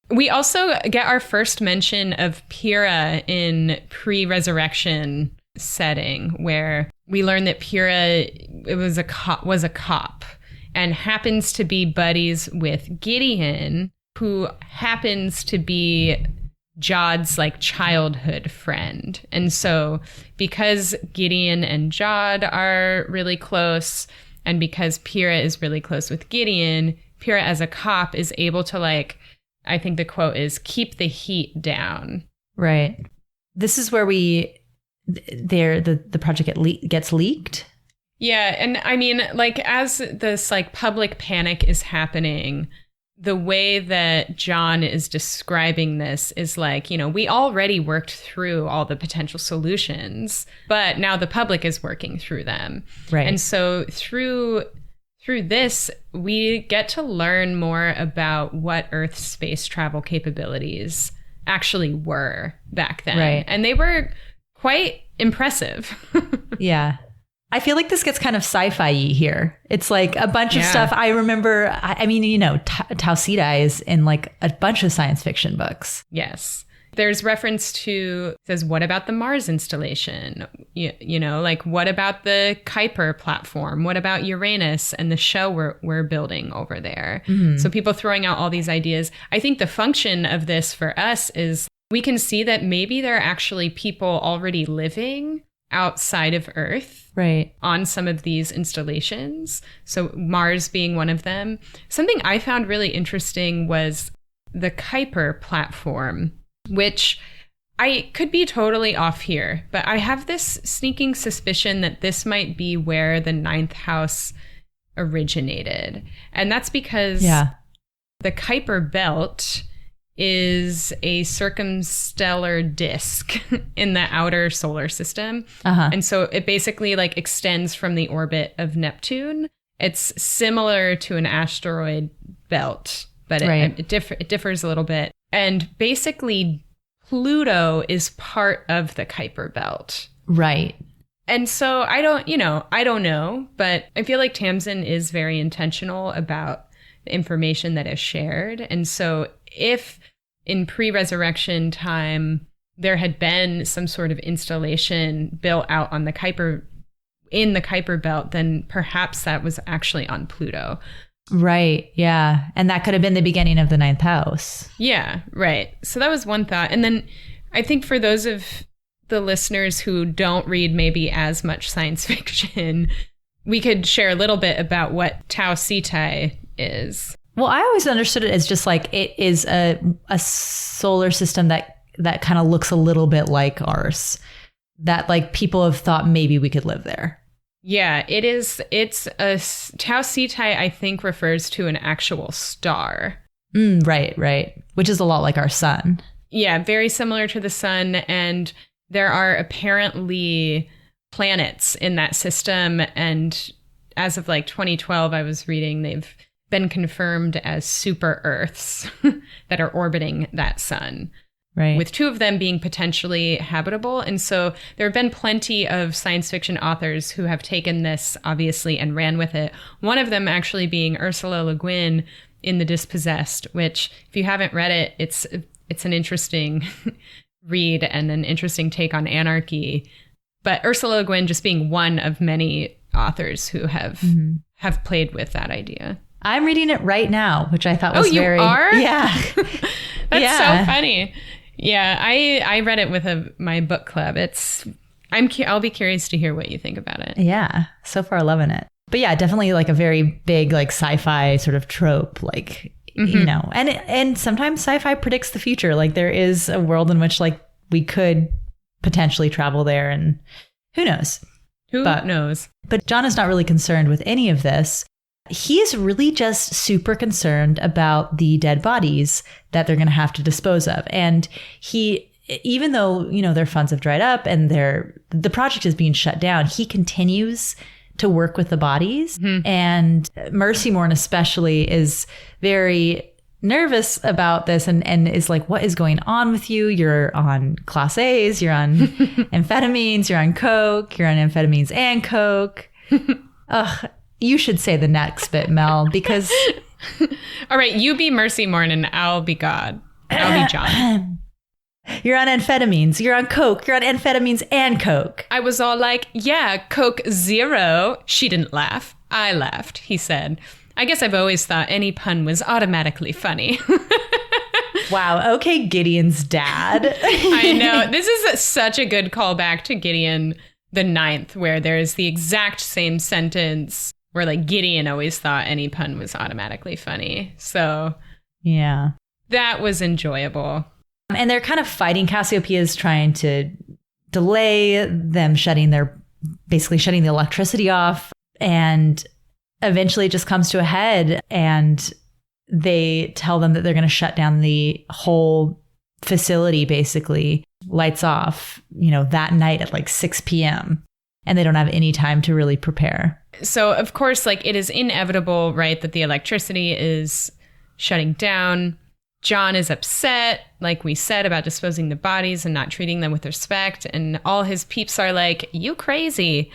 We also get our first mention of Pyrrha in pre-resurrection setting, where we learn that Pyrrha was a cop and happens to be buddies with Gideon, who happens to be Jod's like childhood friend. And so because Gideon and Jod are really close, and because Pyrrha is really close with Gideon, Pyrrha as a cop is able to, like, I think the quote is, keep the heat down. Right. This is where the project gets leaked. Yeah. And I mean, like, as this like public panic is happening, the way that John is describing this is like, we already worked through all the potential solutions, but now the public is working through them. Right. And so through this, we get to learn more about what Earth's space travel capabilities actually were back then. Right. And they were quite impressive. Yeah. I feel like this gets kind of sci-fi-y here. It's like a bunch of stuff. I remember, I mean, you know, Tau Ceti is in like a bunch of science fiction books. Yes. There's reference to, says, what about the Mars installation? You know, like, what about the Kuiper platform? What about Uranus and the show we're building over there? Mm-hmm. So people throwing out all these ideas. I think the function of this for us is we can see that maybe there are actually people already living outside of Earth, right, on some of these installations. So Mars being one of them. Something I found really interesting was the Kuiper platform, which I could be totally off here, but I have this sneaking suspicion that this might be where the ninth house originated. And that's because the Kuiper belt is a circumstellar disk in the outer solar system. And so it basically like extends from the orbit of Neptune. It's similar to an asteroid belt, but it differs a little bit. And basically, Pluto is part of the Kuiper belt. Right. And so I don't know, but I feel like Tamsyn is very intentional about the information that is shared. And so if in pre-resurrection time there had been some sort of installation built out on the Kuiper, in the Kuiper belt, then perhaps that was actually on Pluto. Right. Yeah. And that could have been the beginning of the ninth house. Yeah. Right. So that was one thought. And then I think for those of the listeners who don't read maybe as much science fiction, we could share a little bit about what Tau Ceti is. Well, I always understood it as just like it is a solar system that kind of looks a little bit like ours, that like people have thought maybe we could live there. Yeah, it is. It's a Tau Ceti, I think, refers to an actual star. Right. Which is a lot like our sun. Yeah, very similar to the sun. And there are apparently planets in that system. And as of like 2012, I was reading, they've been confirmed as super Earths that are orbiting that sun. Right. With two of them being potentially habitable. And so there have been plenty of science fiction authors who have taken this, obviously, and ran with it. One of them actually being Ursula Le Guin in The Dispossessed, which, if you haven't read it, it's an interesting read and an interesting take on anarchy. But Ursula Le Guin just being one of many authors who have played with that idea. I'm reading it right now, which I thought was very... Oh, you are? Yeah. That's so funny. Yeah, I read it with my book club. I'll be curious to hear what you think about it. Yeah, so far loving it. But yeah, definitely like a very big like sci-fi sort of trope, like you know, and sometimes sci-fi predicts the future. Like there is a world in which like we could potentially travel there, and who knows? Who knows? But John is not really concerned with any of this. He is really just super concerned about the dead bodies that they're going to have to dispose of. And he, even though, you know, their funds have dried up and the project is being shut down, he continues to work with the bodies. And Mercy Morn especially is very nervous about this and is like, what is going on with you? You're on class A's, you're on amphetamines, you're on coke, you're on amphetamines and coke. Ugh. You should say the next bit, Mel, because... All right, you be Mercy Morn and I'll be God. I'll be John. You're on amphetamines. You're on coke. You're on amphetamines and coke. I was all like, yeah, Coke Zero. She didn't laugh. I laughed, he said. I guess I've always thought any pun was automatically funny. Wow. Okay, Gideon's dad. I know. This is such a good callback to Gideon the Ninth, where there's the exact same sentence where like Gideon always thought any pun was automatically funny. So yeah, that was enjoyable. And they're kind of fighting. Cassiopeia is trying to delay them basically shutting the electricity off. And eventually it just comes to a head and they tell them that they're going to shut down the whole facility, basically lights off, you know, that night at like 6 p.m. And they don't have any time to really prepare. So, of course, like it is inevitable, right, that the electricity is shutting down. John is upset, like we said, about disposing the bodies and not treating them with respect. And all his peeps are like, you crazy.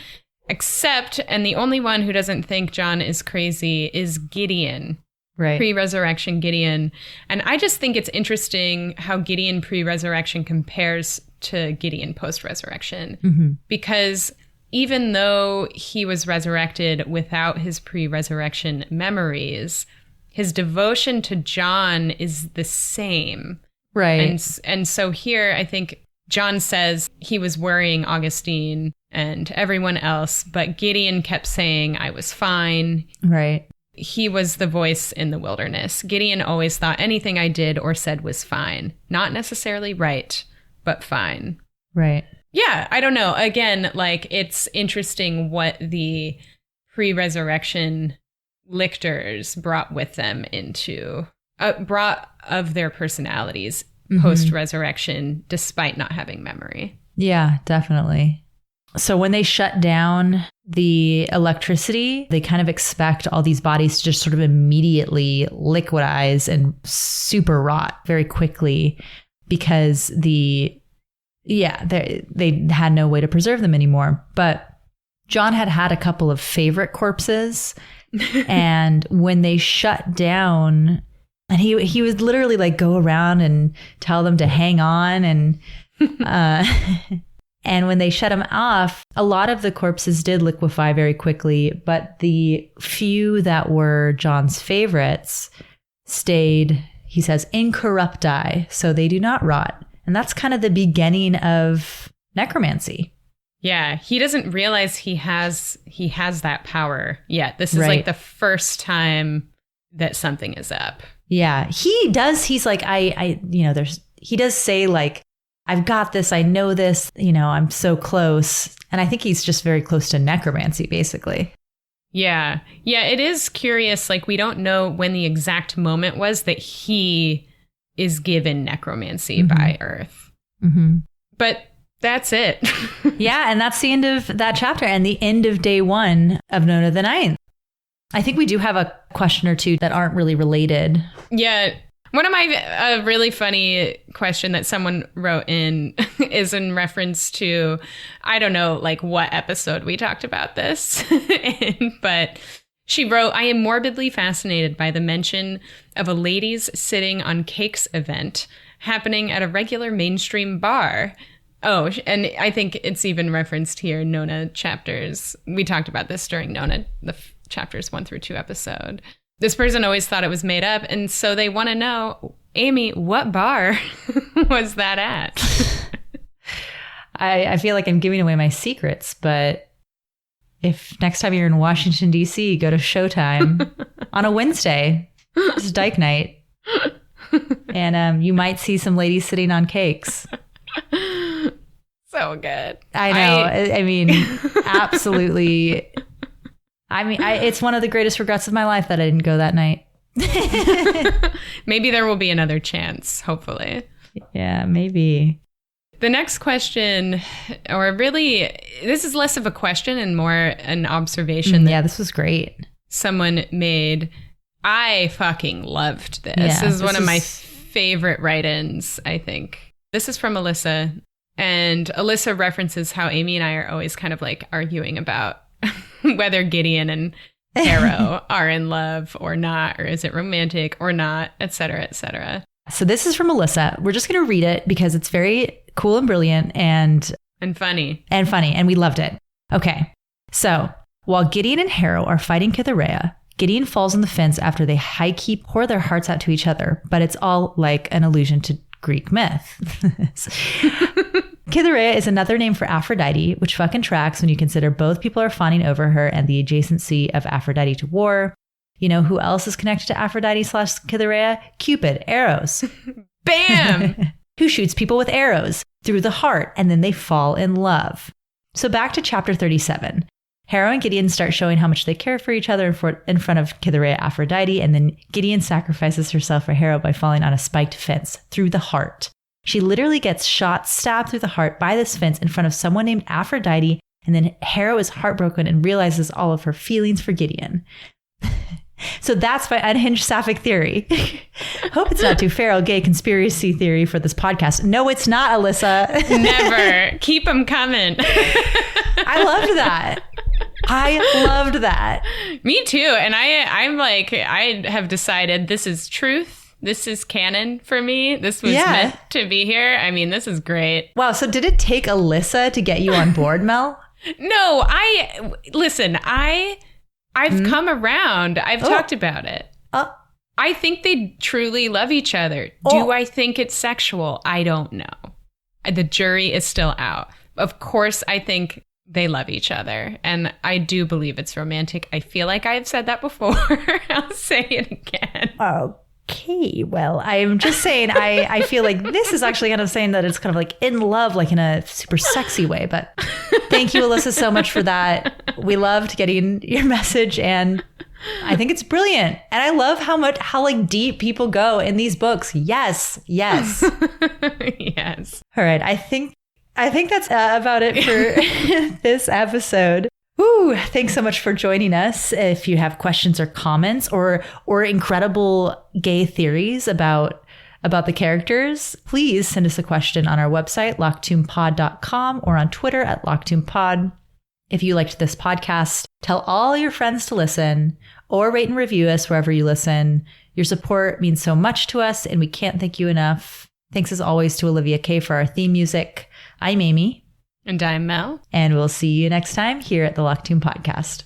Except, and the only one who doesn't think John is crazy is Gideon. Right. Pre-resurrection Gideon. And I just think it's interesting how Gideon pre-resurrection compares to Gideon post-resurrection. Because even though he was resurrected without his pre-resurrection memories, his devotion to John is the same. Right. And so here, I think John says he was worrying Augustine and everyone else, but Gideon kept saying, I was fine. Right. He was the voice in the wilderness. Gideon always thought anything I did or said was fine. Not necessarily right, but fine. Right. Yeah, I don't know. Again, like, it's interesting what the pre-resurrection lictors brought with them into, brought of their personalities post-resurrection, despite not having memory. Yeah, definitely. So when they shut down the electricity, they kind of expect all these bodies to just sort of immediately liquidize and super rot very quickly because they had no way to preserve them anymore. But John had a couple of favorite corpses. And when they shut down, and he would literally like go around and tell them to hang on. And and when they shut him off, a lot of the corpses did liquefy very quickly. But the few that were John's favorites stayed, he says, incorrupti. So they do not rot. And that's kind of the beginning of necromancy. Yeah, he doesn't realize he has that power yet. This is like the first time that something is up. Yeah, he does. He's like, he does say like, I've got this. I know this, I'm so close. And I think he's just very close to necromancy, basically. Yeah. Yeah, it is curious. Like, we don't know when the exact moment was that he is given necromancy by Earth. But that's it. Yeah, and that's the end of that chapter and the end of day 1 of Nona the Ninth. I think we do have a question or two that aren't really related. Yeah. One of a really funny question that someone wrote in is in reference to, I don't know, like what episode we talked about this, but she wrote, I am morbidly fascinated by the mention of a ladies sitting on cakes event happening at a regular mainstream bar. Oh, and I think it's even referenced here in Nona chapters. We talked about this during Nona, the chapters 1 through 2 episode. This person always thought it was made up. And so they want to know, Amy, what bar was that at? I feel like I'm giving away my secrets, but if next time you're in Washington, D.C., go to Showtime on a Wednesday, it's Dyke Night, and you might see some ladies sitting on cakes. So good. I know. I mean, absolutely. I mean, it's one of the greatest regrets of my life that I didn't go that night. Maybe there will be another chance, hopefully. Yeah, maybe. The next question, or really, this is less of a question and more an observation. Yeah, this was great. Someone made. I fucking loved this. Yeah, this is one of my favorite write-ins, I think. This is from Alyssa. And Alyssa references how Amy and I are always kind of like arguing about whether Gideon and Harrow are in love or not, or is it romantic or not, et cetera, et cetera. So this is from Alyssa. We're just going to read it because it's very cool and brilliant and funny. And we loved it. Okay. So while Gideon and Harrow are fighting Cytherea, Gideon falls on the fence after they high-key pour their hearts out to each other, but it's all like an allusion to Greek myth. Cytherea is another name for Aphrodite, which fucking tracks when you consider both people are fawning over her and the adjacency of Aphrodite to war. You know who else is connected to Aphrodite / Cytherea? Cupid, arrows. Bam! Who shoots people with arrows through the heart, and then they fall in love. So back to chapter 37. Harrow and Gideon start showing how much they care for each other in front of Cytherea Aphrodite, and then Gideon sacrifices herself for Harrow by falling on a spiked fence through the heart. She literally gets stabbed through the heart by this fence in front of someone named Aphrodite, and then Harrow is heartbroken and realizes all of her feelings for Gideon. So that's my unhinged sapphic theory. Hope it's not too feral gay conspiracy theory for this podcast. No, it's not, Alyssa. Never. Keep them coming. I loved that. I loved that. Me too. And I'm like, I have decided this is truth. This is canon for me. This was meant to be here. I mean, this is great. Wow. So did it take Alyssa to get you on board, Mel? No, I've come around. I've talked about it. I think they truly love each other. Do I think it's sexual? I don't know. The jury is still out. Of course, I think they love each other. And I do believe it's romantic. I feel like I've said that before. I'll say it again. Okay, well, I'm just saying, I feel like this is actually kind of saying that it's kind of like in love, like in a super sexy way. But thank you, Alyssa, so much for that. We loved getting your message, and I think it's brilliant. And I love how like deep people go in these books. Yes. Yes. All right. I think that's about it for this episode. Ooh, thanks so much for joining us. If you have questions or comments or incredible gay theories about the characters, please send us a question on our website, lockedtombpod.com, or on Twitter at lockedtombpod. If you liked this podcast, tell all your friends to listen or rate and review us wherever you listen. Your support means so much to us, and we can't thank you enough. Thanks as always to Olivia K for our theme music. I'm Amy. And I'm Mel. And we'll see you next time here at the Locked Tomb Podcast.